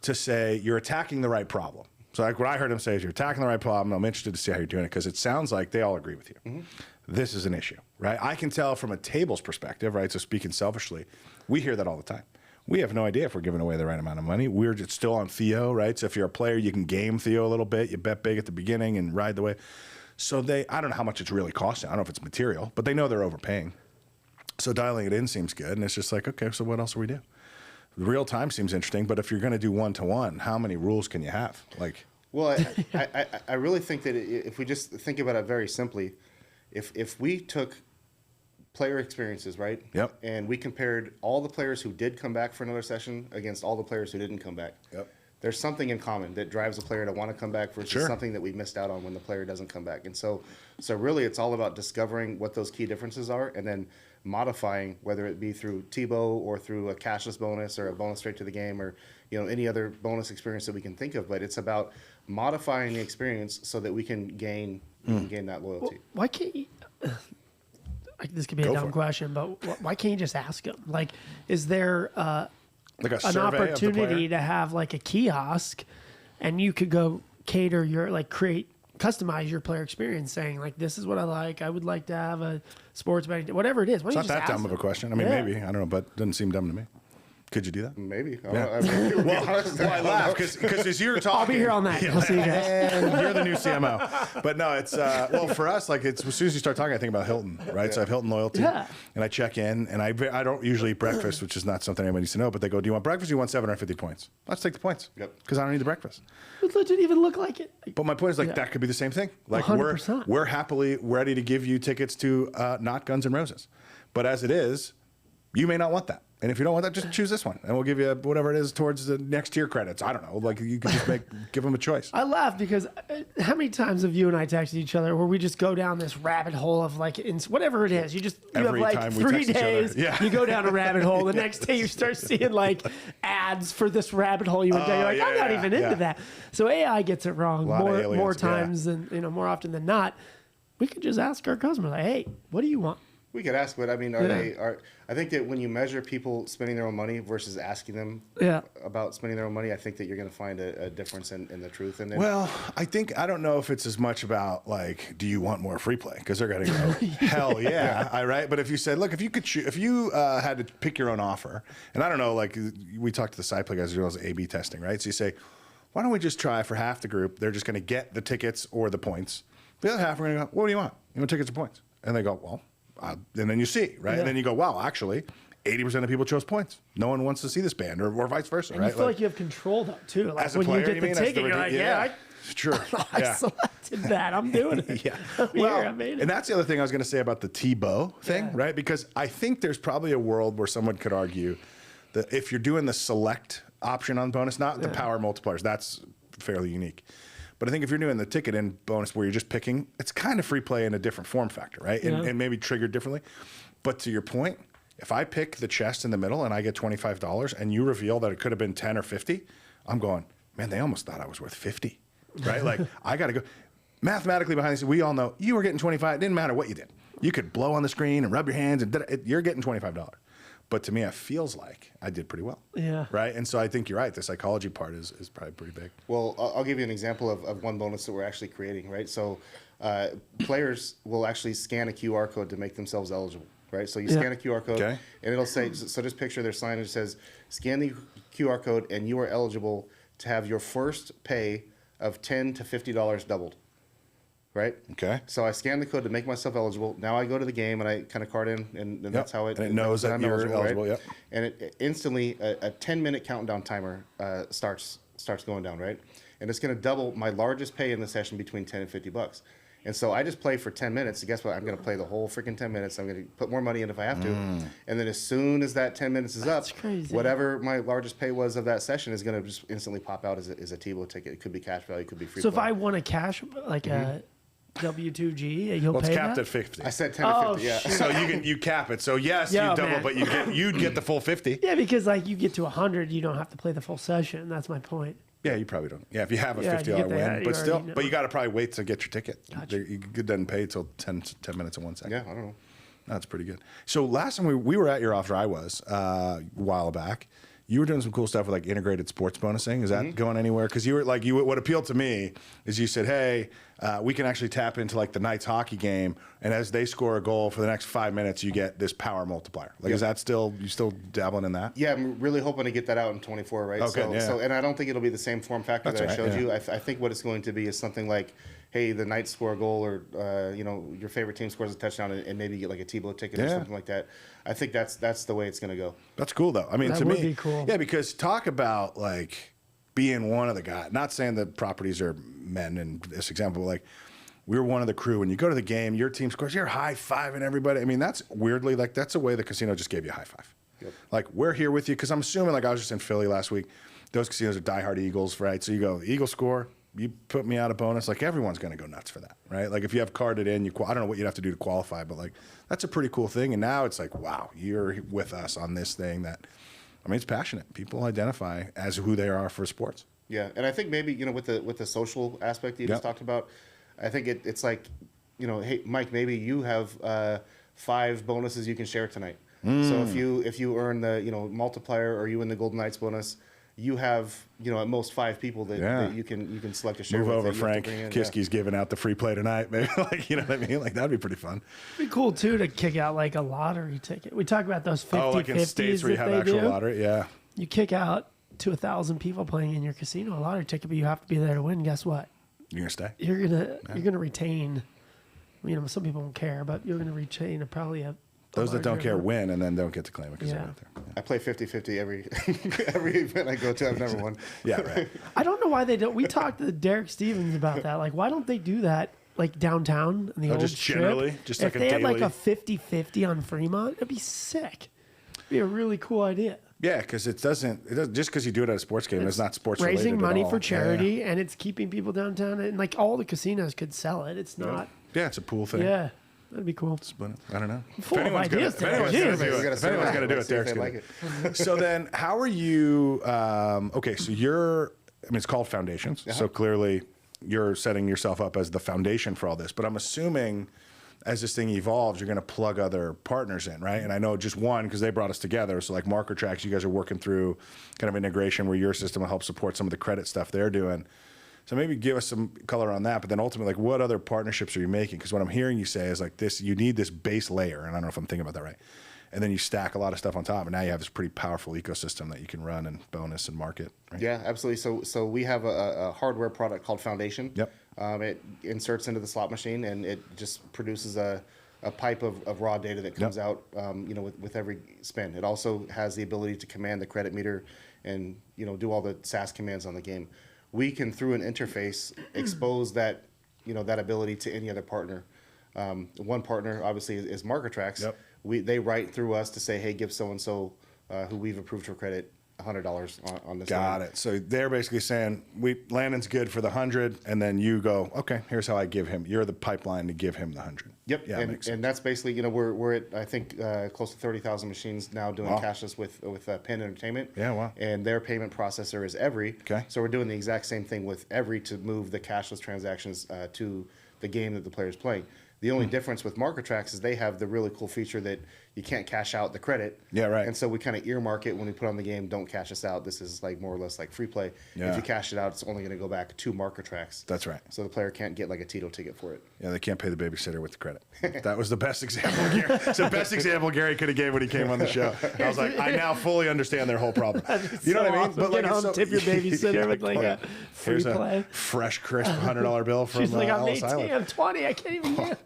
to say you're attacking the right problem. So like what I heard him say is you're attacking the right problem. I'm interested to see how you're doing it because it sounds like they all agree with you. This is an issue, right? I can tell from a table's perspective, right? So speaking selfishly, we hear that all the time. We have no idea if we're giving away the right amount of money. We're just still on Theo, right? So if you're a player, you can game Theo a little bit. You bet big at the beginning and ride the way. So I don't know how much it's really costing. I don't know if it's material, but they know they're overpaying. So dialing it in seems good. And it's just like, okay, so what else do we do? Real time seems interesting, but if you're going to do 1-to-1, how many rules can you have? Like, well, I really think that if we just think about it very simply, if we took player experiences, right? Yep. And we compared all the players who did come back for another session against all the players who didn't come back. Yep. There's something in common that drives a player to want to come back versus something that we missed out on when the player doesn't come back. And so really it's all about discovering what those key differences are and then modifying, whether it be through Tebow or through a cashless bonus or a bonus straight to the game or any other bonus experience that we can think of. But it's about modifying the experience so that we can gain that loyalty. Well, why can't you? This could be a dumb question, but why can't you just ask them? Like, is there like a an survey opportunity to have like a kiosk, and you could go cater your customize your player experience, saying like, this is what I like. I would like to have a sports betting, whatever it is. Why It's don't not you that just dumb ask of a question. I mean, maybe, I don't know, but it doesn't seem dumb to me. Could you do that? Maybe. Yeah. Well, I laugh because as you're talking, I'll be here all night. I'll see you guys. And you're the new CMO. But no, it's well for us. Like it's as soon as you start talking, I think about Hilton, right? Yeah. So I have Hilton loyalty, and I check in, and I don't usually eat breakfast, which is not something anybody needs to know. But they go, "Do you want breakfast? Or you want 750 points? Let's take the points, because I don't need the breakfast." It didn't even look like it. But my point is that could be the same thing. Like 100%. we're happily ready to give you tickets to not Guns N' Roses, but as it is, you may not want that. And if you don't want that, just choose this one, and we'll give you whatever it is towards the next tier credits. I don't know. Like you could just give them a choice. I laugh because how many times have you and I texted each other where we just go down this rabbit hole of like whatever it is? You have like 3 days. You go down a rabbit hole. The next day you start seeing like ads for this rabbit hole you went down. You're like, I'm not even into that. So AI gets it wrong more times than more often than not. We could just ask our customers like, hey, what do you want? We could ask, but I mean, I think that when you measure people spending their own money versus asking them about spending their own money, I think that you're going to find a difference in the truth. And then, well, I don't know if it's as much about like, do you want more free play? Because they're going to go, hell yeah, right. But if you said, look, if you had to pick your own offer, and I don't know, like we talked to the side play guys as well as A/B testing, right? So you say, why don't we just try for half the group? They're just going to get the tickets or the points. The other half are going to go, what do you want? You want tickets or points? And they go, well. And then you see, right? And then you go, wow, actually, 80% of people chose points. No one wants to see this band, or vice versa, and right? You feel like you have control, though, too. Like as a when player, you get the ticket, you're like, sure. I selected that. I'm doing it. Well, I made it. And that's the other thing I was going to say about the Tebow thing, right? Because I think there's probably a world where someone could argue that if you're doing the select option on bonus, not the power multipliers, that's fairly unique. But I think if you're doing the ticket in bonus where you're just picking, it's kind of free play in a different form factor, right? And maybe triggered differently. But to your point, if I pick the chest in the middle and I get $25 and you reveal that it could have been 10 or 50, I'm going, man, they almost thought I was worth 50, right? Like I got to go. Mathematically behind the scenes, we all know you were getting 25. It didn't matter what you did. You could blow on the screen and rub your hands and you're getting $25. But to me, it feels like I did pretty well. Yeah. Right? And so I think you're right. The psychology part is probably pretty big. Well, I'll give you an example of one bonus that we're actually creating, right? So players will actually scan a QR code to make themselves eligible, right? So you scan a QR code, and it'll say, so just picture their signage says, scan the QR code, and you are eligible to have your first pay of $10 to $50 doubled. Right. Okay. So I scan the code to make myself eligible. Now I go to the game and I kind of card in, and that's how it. And it knows that you're eligible. Right? Yep. And it instantly a 10-minute countdown timer starts going down. Right. And it's going to double my largest pay in the session between $10 and $50. And so I just play for 10 minutes. And guess what? I'm going to play the whole freaking 10 minutes. I'm going to put more money in if I have to. And then as soon as that 10 minutes is up, whatever my largest pay was of that session is going to just instantly pop out as a Tebow ticket. It could be cash value. It could be free. So if I want to cash like a W2G, you'll well, it's pay capped that? at 50. I said 10 to 50, yeah. So you cap it. So yes, you double, but you'd get the full 50. Yeah, because like you get to 100, you don't have to play the full session. That's my point. Yeah, you probably don't. Yeah, if you have a $50 win, but still, but you got to probably wait to get your ticket. Gotcha. You doesn't pay till 10 minutes in 1 second. Yeah, I don't know. That's pretty good. So last time we were at your office, I was a while back. You were doing some cool stuff with like integrated sports bonusing. Is that going anywhere? Because you were like, what appealed to me is you said, hey, we can actually tap into like the Knights hockey game, and as they score a goal for the next 5 minutes, you get this power multiplier. Like, is that still dabbling in that? Yeah, I'm really hoping to get that out in 24, right? Okay, So, and I don't think it'll be the same form factor that I showed you. I think what it's going to be is something like hey, the Knights score a goal, or your favorite team scores a touchdown, and maybe get like a Tebow ticket or something like that. I think that's the way it's going to go. That's cool though. I mean, That to would me, be cool. yeah, because talk about like being one of the guys. Not saying that properties are men in this example, but like we were one of the crew. When you go to the game, your team scores, you're high-fiving everybody. I mean, that's weirdly like that's a way the casino just gave you a high five. Yep. Like we're here with you because I'm assuming like I was just in Philly last week. Those casinos are diehard Eagles, right? So you go Eagles score. You put me out a bonus, like everyone's going to go nuts for that, right? Like if you have carded in, I don't know what you'd have to do to qualify, but like that's a pretty cool thing. And now it's like, wow, you're with us on this thing that, I mean, it's passionate. People identify as who they are for sports. Yeah, and I think maybe with the social aspect you just talked about, I think it's like, hey Mike, maybe you have 5 bonuses you can share tonight. So if you earn the multiplier, or you win the Golden Knights bonus, you have at most 5 people that you can select a share. Move with over, that you have to Frank. bring in. Kiski's giving out the free play tonight, maybe. Like you know what I mean? Like that'd be pretty fun. It'd be cool too to kick out like a lottery ticket. We talk about those 50-50s Like in states where you have actual lottery, yeah. You kick out to 1,000 people playing in your casino a lottery ticket, but you have to be there to win. Guess what? You're gonna stay. You're gonna retain. Some people don't care, but you're gonna retain probably a. Those that don't care larger- win and then don't get to claim it because they're not there. I play 50-50 every event I go to. I've never won. Yeah, right. I don't know why they don't. We talked to Derek Stevens about that. Like, why don't they do that? Like downtown in the old just strip? generally? Just if like a they had like daily- a 50-50 on Fremont, it'd be sick. It'd be a really cool idea. Yeah, because it doesn't just because you do it at a sports game, it's not sports related Raising at money all. for charity, and it's keeping people downtown, and like all the casinos could sell it. It's not. Yeah, it's a pool thing. Yeah, that'd be cool. Split it. I don't know. Full of ideas today. If Jeez. anyone's going to do it, Derek's going to. So then, how are you? Okay, so it's called Foundations. So clearly, you're setting yourself up as the foundation for all this. But I'm assuming, as this thing evolves, you're going to plug other partners in, right? And I know just one because they brought us together. So like MarkerTrax, you guys are working through kind of integration where your system will help support some of the credit stuff they're doing. So maybe give us some color on that, but then ultimately, like, what other partnerships are you making? Because what I'm hearing you say is like this: you need this base layer, and I don't know if I'm thinking about that right. And then you stack a lot of stuff on top, and now you have this pretty powerful ecosystem that you can run and bonus and market. Right? Yeah, absolutely. So we have a hardware product called Foundation. Yep. It inserts into the slot machine, and it just produces a pipe of raw data that comes out, with every spin. It also has the ability to command the credit meter and do all the SAS commands on the game. We can, through an interface, expose that ability to any other partner. One partner, obviously, is MarkerTrax. Yep. They write through us to say, hey, give so and so who we've approved for credit $100 on this. Got line. it. So they're basically saying Landon's good for the 100, and then you go, okay, here's how I give him. You're the pipeline to give him the 100. Yep. Yeah, makes sense. And that's basically, we're at, I think, close to 30,000 machines now doing cashless with Penn Entertainment. Yeah, wow. And their payment processor is Every. Okay. So we're doing the exact same thing with Every to move the cashless transactions to the game that the player's playing. The only difference with MarkerTrax is they have the really cool feature that you can't cash out the credit. Yeah, right. And so we kind of earmark it when we put on the game, don't cash this out. This is like more or less like free play. Yeah. If you cash it out, it's only going to go back to MarkerTrax. That's right. So the player can't get like a Tito ticket for it. Yeah, they can't pay the babysitter with the credit. That was the best example. Gary. It's the best example Gary could have gave when he came on the show. I was like, I now fully understand their whole problem. You know what I mean? Awesome. Get home, tip your babysitter with like a free here's play. a fresh, crisp $100 bill from She's like, I'm Ellis 18, Island. I'm 20, I can't even get.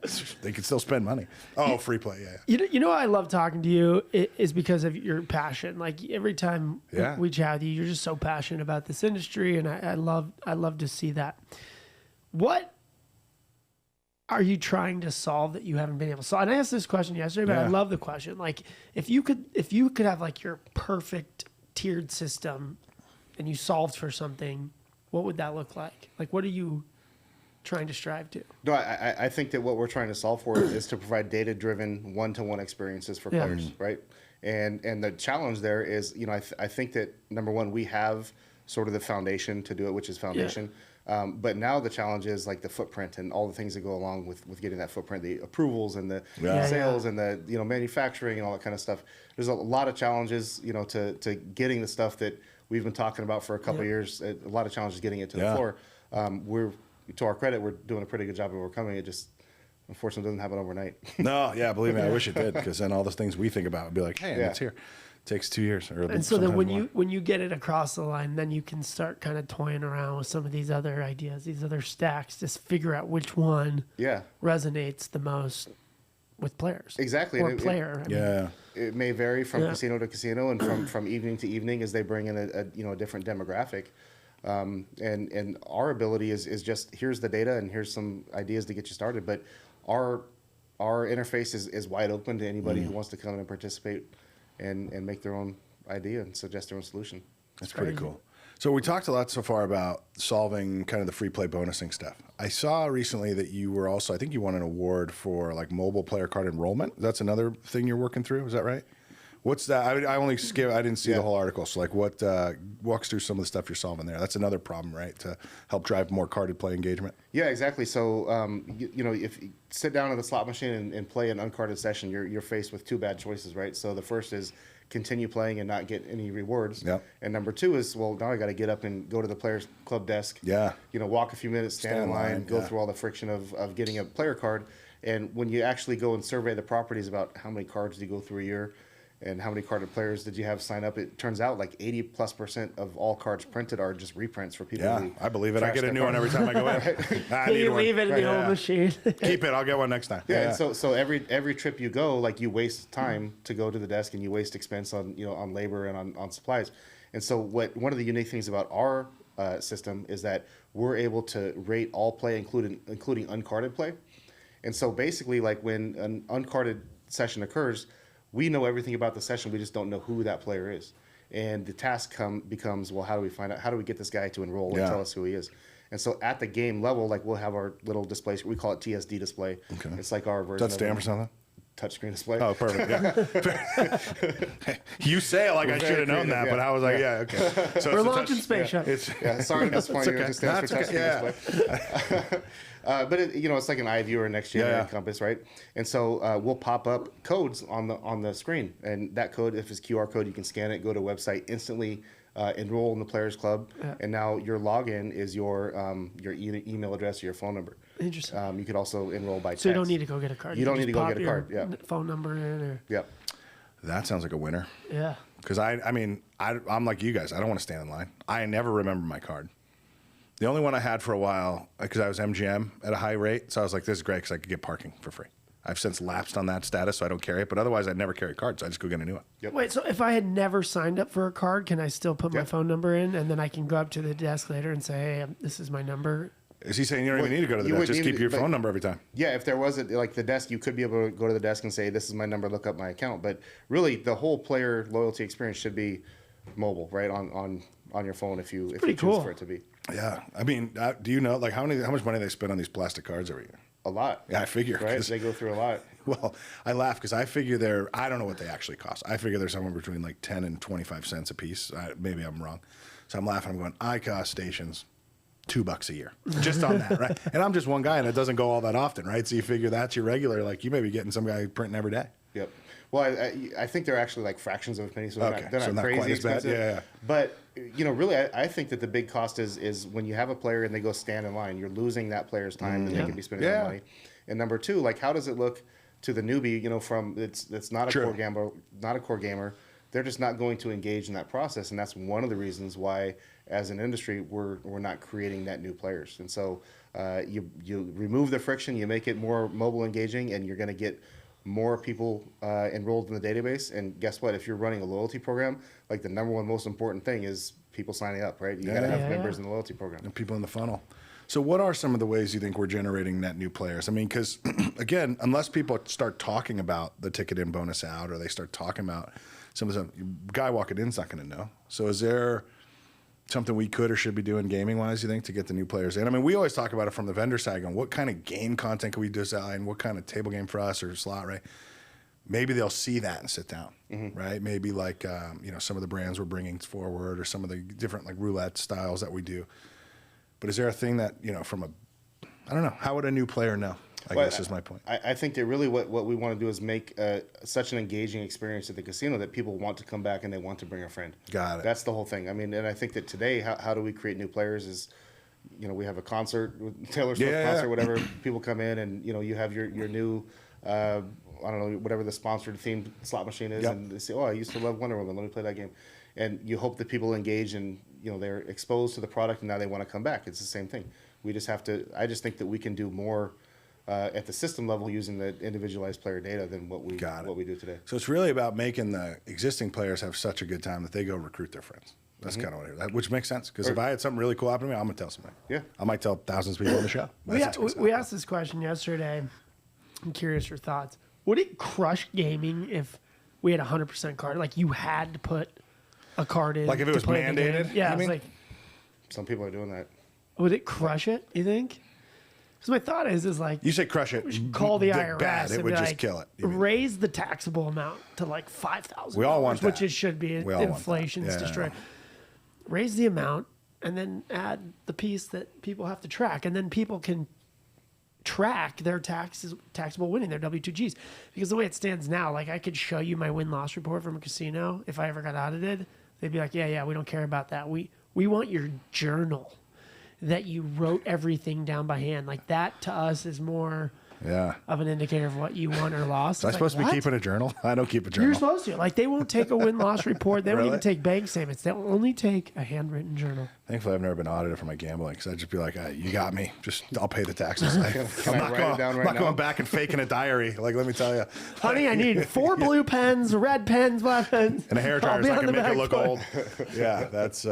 They can still spend money. Oh, free play, yeah. You know why I love talking to you is because of your passion. Like every time Yeah. we chat with you, you're just so passionate about this industry, and I love to see that. What are you trying to solve that you haven't been able to solve? And I asked this question yesterday, but I Yeah. love the question. Like if you could have like your perfect tiered system and you solved for something, what would that look like? Like what are you trying to strive to? No, I think that what we're trying to solve for is to provide data-driven one-to-one experiences for players, right? And the challenge there is, I think that number one, we have sort of the foundation to do it, which is Foundation. But now the challenge is like the footprint and all the things that go along with getting that footprint, the approvals and the sales and the manufacturing and all that kind of stuff. There's a lot of challenges, to getting the stuff that we've been talking about for a couple of years. A lot of challenges getting it to the floor. To our credit, we're doing a pretty good job of overcoming it. Just unfortunately doesn't happen overnight. No, yeah, believe me, I wish it did, because then all those things we think about would be like, hey, it's here. Takes 2 years. And so then when you get it across the line, then you can start kind of toying around with some of these other ideas, these other stacks, just figure out which one resonates the most with players. Exactly. Or player. I mean, it may vary from casino to casino and from evening to evening as they bring in a different demographic. And our ability is just, here's the data and here's some ideas to get you started. But our interface is wide open to anybody who wants to come in and participate and make their own idea and suggest their own solution. That's pretty cool. So we talked a lot so far about solving kind of the free play bonusing stuff. I saw recently that you were also, I think you won an award for like mobile player card enrollment. That's another thing you're working through. Is that right? What's that? I only skip. I didn't see the whole article. So like, what walks through some of the stuff you're solving there? That's another problem, right? To help drive more carded play engagement. Yeah, exactly. So if you sit down at the slot machine and play an uncarded session, you're faced with two bad choices, right? So the first is continue playing and not get any rewards. Yep. And number two is, well, now I got to get up and go to the players club desk. Yeah. Walk a few minutes, stand in line, go through all the friction of getting a player card. And when you actually go and survey the properties about how many cards do you go through a year, and how many carded players did you have sign up? It turns out like 80+% of all cards printed are just reprints for people. Yeah, I believe it. I get a new one every time I go in. I need you one. leave it in the old machine. Keep it. I'll get one next time. Yeah. And so every trip you go, like you waste time to go to the desk and you waste expense on on labor and on supplies. And so one of the unique things about our system is that we're able to rate all play, including uncarded play. And so basically, like when an uncarded session occurs, we know everything about the session. We just don't know who that player is. And the task becomes, well, how do we find out? How do we get this guy to enroll and tell us who he is? And so at the game level, like we'll have our little display. We call it TSD display. Okay. It's like our version. Does that stand for something? Touchscreen display. Oh, perfect. Yeah. You say it like I should have known that, but I was like, okay. So we're launching Space Shuttle. Sorry to disappoint you. It just stands for touchscreen display. But it's like an iView or next gen Compass, right? And so we'll pop up codes on the screen, and that code, if it's QR code, you can scan it, go to a website, instantly enroll in the Players Club, and now your login is your email address or your phone number. Interesting. You could also enroll by text. So you don't need to go get a card. You don't need to go get a card. Yeah. Phone number in or. Yep. That sounds like a winner. Yeah. Because I'm like you guys. I don't want to stand in line. I never remember my card. The only one I had for a while, because I was MGM at a high rate, so I was like, this is great because I could get parking for free. I've since lapsed on that status, so I don't carry it. But otherwise, I'd never carry cards. So I just go get a new one. Yep. Wait, so if I had never signed up for a card, can I still put my phone number in, and then I can go up to the desk later and say, hey, this is my number? Is he saying you don't even need to go to the desk? Just keep your phone number every time. Yeah, if there was like the desk, you could be able to go to the desk and say, this is my number, look up my account. But really, the whole player loyalty experience should be mobile, right, on your phone if you choose for it to be. Yeah. I mean, do you know, like, how much money they spend on these plastic cards every year? A lot. Yeah, I figure. Right? They go through a lot. Well, I laugh because I figure I don't know what they actually cost. I figure they're somewhere between like 10 and 25 cents a piece. Maybe I'm wrong. So I'm laughing. I'm going, ICOS stations, $2 a year. Just on that, right? And I'm just one guy, and it doesn't go all that often, right? So you figure that's your regular. Like, you may be getting some guy printing every day. Yep. Well, I think they're actually like fractions of a penny, so they're not crazy quite as bad. expensive. Yeah. But really, I think that the big cost is when you have a player and they go stand in line, you're losing that player's time, and they can be spending their money. And number two, like, how does it look to the newbie? From that's not a core gamer, they're just not going to engage in that process, and that's one of the reasons why, as an industry, we're not creating net new players. And so you remove the friction, you make it more mobile engaging, and you're going to get more people enrolled in the database. And guess what? If you're running a loyalty program, like, the number one most important thing is people signing up, right? You got to have members in the loyalty program. And people in the funnel. So what are some of the ways you think we're generating net new players? I mean, because, again, unless people start talking about the ticket in bonus out, or they start talking about some of the guy walking in is not going to know. So is there something we could or should be doing gaming-wise, you think, to get the new players in? I mean, we always talk about it from the vendor side, going, what kind of game content can we design? What kind of table game for us or slot, right? Maybe they'll see that and sit down, right? Maybe like, some of the brands we're bringing forward, or some of the different, like, roulette styles that we do. But is there a thing that, I don't know, how would a new player know? I guess is my point. I think that really what we want to do is make such an engaging experience at the casino that people want to come back and they want to bring a friend. Got it. That's the whole thing. I mean, and I think that today, how do we create new players is, we have a concert, Taylor Swift concert, whatever. People come in and, you have your new I don't know, whatever the sponsored themed slot machine is, Yep. and they say, oh, I used to love Wonder Woman, let me play that game. And you hope that people engage and, they're exposed to the product and now they want to come back. It's the same thing. We just have to, I just think that we can do more at the system level using the individualized player data than what we do today. So it's really about making the existing players have such a good time that they go recruit their friends. That's kind of what it is, which makes sense. Because if I had something really cool happen to me, I'm going to tell somebody. Yeah. I might tell thousands of people on the show. We asked this question yesterday. I'm curious your thoughts. Would it crush gaming if we had 100% card? Like you had to put a card in. Like if it was to play the game? mandated? Yeah. You It's mean? like, Some people are doing that. would it crush it, you think? Because my thought is like, You say crush it. we should call the IRS Bad. It and would be just like, kill it. You mean. raise the taxable amount to like $5,000. We all want which that. it should be. We all want that. Inflation's Yeah. destroyed. Raise the amount and then add the piece that people have to track, and then people can track their taxable winning, their W2Gs. Because the way it stands now, like I could show you my win-loss report from a casino if I ever got audited. They'd be like, yeah, we don't care about that. We want your journal that you wrote everything down by hand. Like that to us is more of an indicator of what you won or lost. Am I supposed to be keeping a journal? I don't keep a journal. You're supposed to. Like they won't take a win-loss report. They won't Really? even take bank statements. They'll only take a handwritten journal. Thankfully, I've never been audited for my gambling because I'd just be like, you got me. I'll pay the taxes. Can I write it down right I'm not now? going back and faking a diary. Like, let me tell you. Honey, I need 4 blue pens, red pens, black pens. And a hair I'll dryer be so I on can the make it back look foot. old. Yeah, that's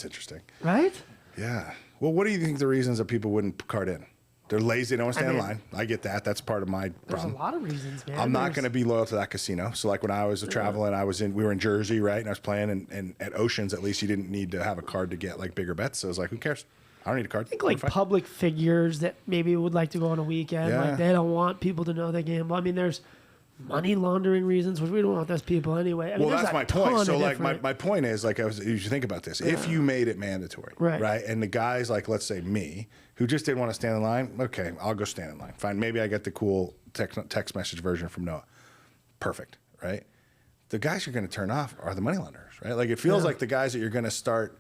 interesting. Right? Yeah. Well, what do you think the reasons that people wouldn't card in? They're lazy. They don't want to stand in mean, line. I get that. That's part of my There's problem. a lot of reasons, man. I'm not There's- going to be loyal to that casino. So like when I was traveling, we were in Jersey, right? And I was playing and at Oceans, at least you didn't need to have a card to get like bigger bets. So I was like, who cares? I don't need a card. I think like public figures that maybe would like to go on a weekend, Yeah. like they don't want people to know they gamble. I mean, there's money laundering reasons, which we don't want those people anyway. I mean, Well, there's that's a my ton point. of So, like, different- my point is, like, you should think about this. If you made it mandatory, Right. and the guys, like, let's say me, who just didn't want to stand in line, okay, I'll go stand in line. Fine. Maybe I get the cool text message version from Noah. Perfect, right? The guys you're going to turn off are the money launderers, right? Like, it feels like the guys that you're going to start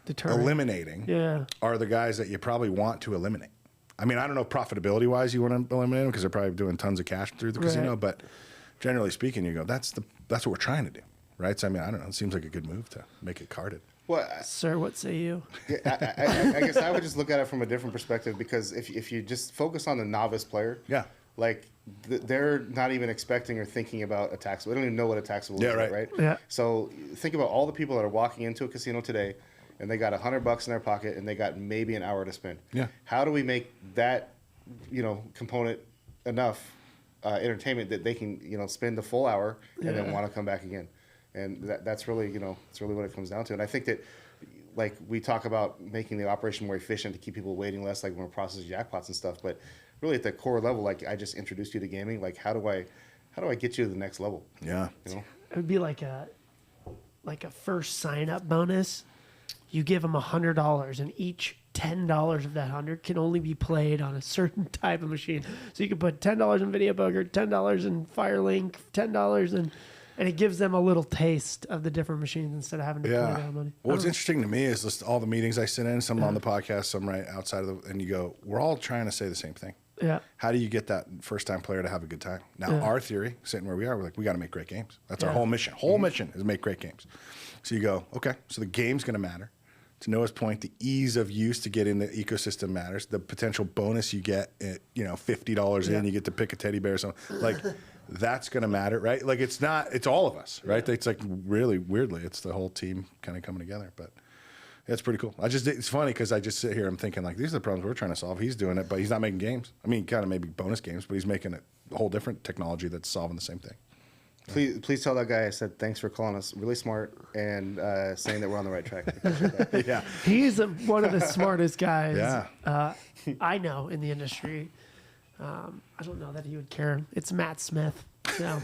determined. eliminating are the guys that you probably want to eliminate. I mean, I don't know profitability wise you want to eliminate them because they're probably doing tons of cash through the casino, but generally speaking, you go, that's what we're trying to do, right? So I mean, I don't know. It seems like a good move to make it carded. Well, Sir, what say you? I guess I would just look at it from a different perspective because if you just focus on the novice player, like they're not even expecting or thinking about a taxable. They don't even know what a taxable is, right? Yeah. So think about all the people that are walking into a casino today, and they got $100 in their pocket, and they got maybe an hour to spend. Yeah. How do we make that, component enough entertainment that they can, spend the full hour and then want to come back again? And that's really, it's really what it comes down to. And I think that, like, we talk about making the operation more efficient to keep people waiting less, like when we're processing jackpots and stuff. But really, at the core level, like I just introduced you to gaming. Like, how do I get you to the next level? Yeah. It would be like a first sign up bonus. You give them $100, and each $10 of that 100 can only be played on a certain type of machine. So you can put $10 in Video Poker, $10 in Firelink, $10 in. And it gives them a little taste of the different machines instead of having to put down money. What's interesting to me is just all the meetings I sit in, some on the podcast, some right outside of and you go, we're all trying to say the same thing. Yeah. How do you get that first time player to have a good time? Now, our theory, sitting where we are, we're like, we got to make great games. That's our whole mission. Mission is make great games. So you go, okay, so the game's going to matter. To Noah's point, the ease of use to get in the ecosystem matters. The potential bonus you get, at, $50 in, you get to pick a teddy bear or something. Like, that's going to matter, right? Like, it's all of us, right? It's like really weirdly, it's the whole team kind of coming together. But it's pretty cool. It's funny because I just sit here, I'm thinking, like, these are the problems we're trying to solve. He's doing it, but he's not making games. I mean, kind of maybe bonus games, but he's making a whole different technology that's solving the same thing. Please tell that guy I said thanks for calling us really smart and saying that we're on the right track. Yeah. He's one of the smartest guys Yeah. I know in the industry. I don't know that he would care. It's Matt Smith. So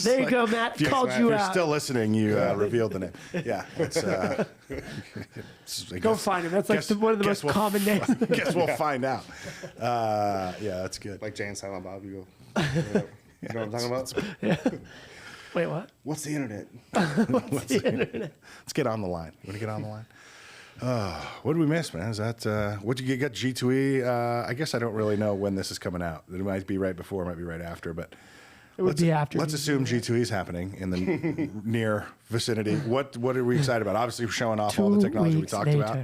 there you go, Matt. Called If you you're out. still listening, you revealed the name. Yeah. It's, Go find him. That's like one of the most common names. Guess we'll find out. Yeah, that's good. Like Jay and Silent Bob, you go. You know what I'm talking about? Yeah. Wait, what? What's the internet? Let's get on the line. You want to get on the line? What did we miss, man? Is that what you got? G2E? I guess I don't really know when this is coming out. It might be right before, it might be right after. But It would be after. Let's assume G2E is happening in the near vicinity. What are we excited about? Obviously, we're showing off all the 2 technology we weeks talked later. about.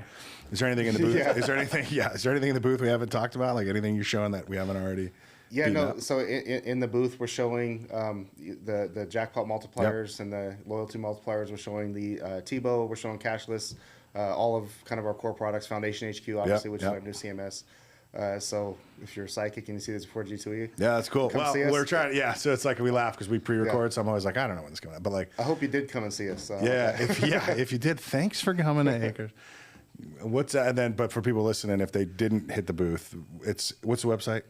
Is there anything in the booth? Yeah. Is there anything? Yeah. Is there anything in the booth we haven't talked about? Like anything you're showing that we haven't already? Yeah, beat no. up? So in the booth, we're showing the jackpot multipliers and the loyalty multipliers. We're showing the Tebow. We're showing cashless. All of kind of our core products, Foundation HQ, obviously, which is our new CMS. So if you're a psychic and you see this before G2E, Yeah, that's cool. Come Well, see us. we're trying. Yeah, so it's like we laugh because we pre-record. So I'm always like, I don't know when it's coming out, but like, I hope you did come and see us. yeah, if you did, thanks for coming to Acres. What's and then? But for people listening, if they didn't hit the booth, what's the website?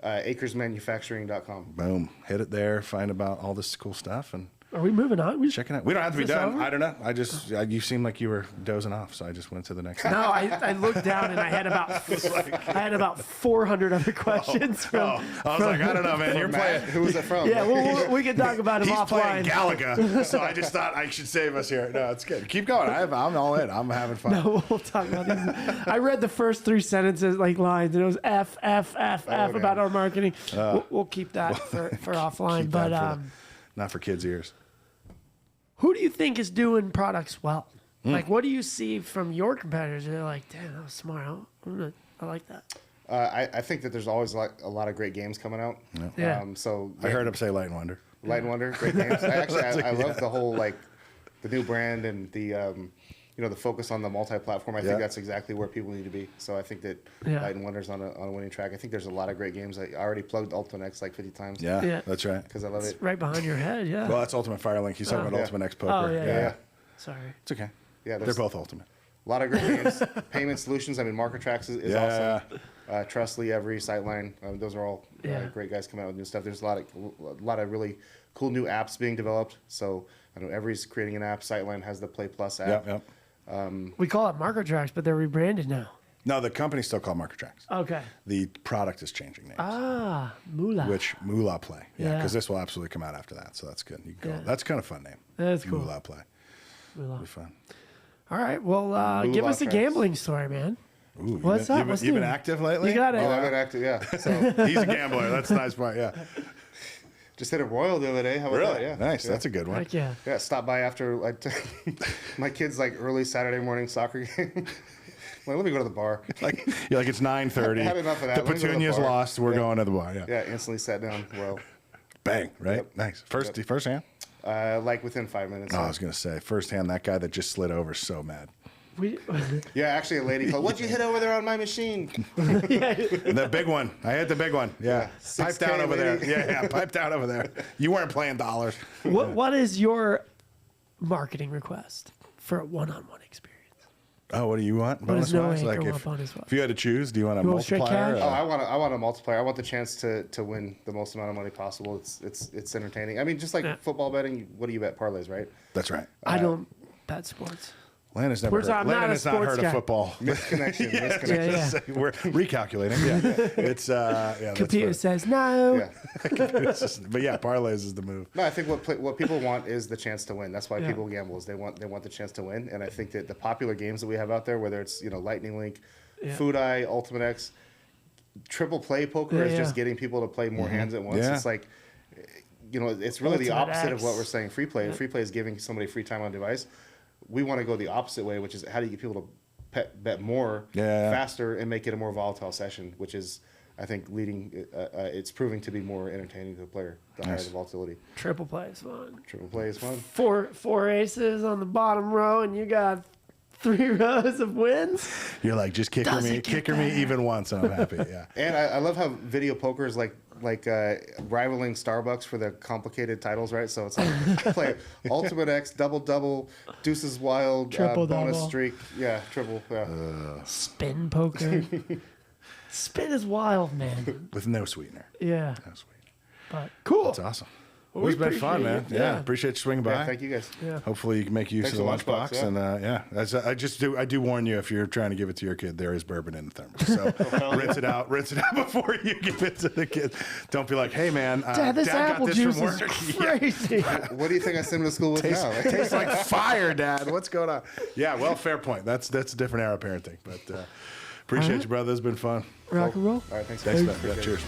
acresmanufacturing.com. Boom, hit it there. Find about all this cool stuff and Are we moving on? check it out. We don't have to be Is this done. over? I don't know. I just you seemed like you were dozing off, so I just went to the next. No, I looked down and I had about 400 other questions from. I was like, I don't know, man. You're playing. Who was that from? Yeah, well, we can talk about him He's playing offline. Galaga, so I just thought I should save us here. No, it's good. Keep going. I'm all in. I'm having fun. No, we'll talk about these. I read the first 3 sentences like lines, and it was F about our marketing. We'll keep that for offline. Keep But that not for kids' ears. who do you think is doing products well? Hmm. Like, what do you see from your competitors? They're like, damn, that was smart. I like that. I think that there's always a lot of great games coming out. Yeah. So I heard him say Light and Wonder. Light and Wonder, great games. I love the whole the new brand and the the focus on the multi-platform. I think that's exactly where people need to be. So I think that Light and Wonder's on a winning track. I think there's a lot of great games. I already plugged Ultimate X like 50 times. Yeah, that's right. Because I love it. Right behind your head, yeah. Well, that's Ultimate Firelink. He's talking about Ultimate X Poker. Oh, yeah, yeah. Yeah. Sorry. It's okay. Yeah, They're both Ultimate. A lot of great games. Payment solutions. I mean, MarkerTrax is awesome. Trustly, Every, Sightline. Those are all great guys coming out with new stuff. There's a lot of really cool new apps being developed. So I know Every's creating an app. Sightline has the Play Plus app. Yep. We call it MarkerTrax, but they're rebranded now. No, the company's still called MarkerTrax. Okay. The product is changing names. Moolah. Which Moolah Play. Yeah, Yeah. because this will absolutely come out after that. So that's good. You can go. Yeah. That's kind of a fun name. That's cool. Moolah Play. Moolah. It'll be fun. All right. Well, give us a MarkerTrax. gambling story, man. Ooh, What's up? What's you've been new? active lately? You got it. Oh, I've been active, yeah. So He's a gambler. That's the nice part. Yeah. just hit a Royal the other day. How about Really? that? Yeah. Nice. Yeah. That's a good one. Heck yeah. Yeah, stop by after my kids' early Saturday morning soccer game. Let me go to the bar. You're like, it's 9:30. I had enough of that. The Let me go to the Petunia's bar. lost. We're going to the bar. Yeah. Yeah, instantly sat down. Well, Bang. Right. Yep. Nice. First hand. within 5 minutes. Oh, I was gonna say first hand. That guy that just slid over is so mad. We, Yeah, actually, a lady called. What'd you hit over there on my machine? The big one. I hit the big one. Yeah. Yeah. Pipe down 6K over there. lady. Yeah. Pipe down over there. You weren't playing dollars. what is your marketing request for a one-on-one experience? Oh, what do you want? What does no Bonus-wise? anchor want if, bonus-wise? if you had to choose, do you want a You want straight multiplier? cash? Oh, I want a multiplier. I want the chance to win the most amount of money possible. It's entertaining. I mean, just like football betting. What do you bet? Parlays, right? That's right. I don't bet sports. Landon's never Where's- heard, I'm not Landon a has not sports heard guy. of football. Misconnection. Yeah, Misconnection. yeah. We're recalculating. Yeah. It's that's Computer fair. says no. Yeah. But yeah, parlays is the move. No, I think what people want is the chance to win. That's why Yeah. people gamble. Is they want the chance to win. And I think that the popular games that we have out there, whether it's Lightning Link, Food Eye, Ultimate X, triple play poker is just getting people to play more hands at once. Yeah. It's like, it's really the Ultimate opposite of X. what we're saying free play. Free play is giving somebody free time on device. We want to go the opposite way, which is how do you get people to bet more faster and make it a more volatile session, which is, I think, leading. It's proving to be more entertaining to the player. The higher the volatility. Triple play is fun. Triple play is fun. Four aces on the bottom row, and you got 3 rows of wins. You're like, just kicker me even once, and I'm happy. Yeah. And I love how video poker is like rivaling Starbucks for the complicated titles, right? So it's like play Ultimate X, double, Deuces Wild, Triple bonus double. streak, triple. Yeah. Spin poker. Spin is wild, man. With no sweetener. Yeah, No sweetener. but cool. That's awesome. Well, It's we been fun, man. appreciate it. Yeah. Yeah. Appreciate you swinging by. Yeah, thank you guys. Yeah. Hopefully you can make use Thanks of the for lunchbox, lunchbox. yeah. And I do warn you, if you're trying to give it to your kid, there is bourbon in the thermos. So rinse it out before you give it to the kid. Don't be like, hey man, Dad, this Dad apple got this juice from is work. Yeah. crazy. What do you think I send him to school with now? Tastes like fire, Dad. What's going on? Yeah, well, fair point. That's a different era of parenting. But appreciate you, brother. It's been fun. Rock and roll. All right, thanks. Thanks, guys. man. Yeah, Appreciate it. cheers.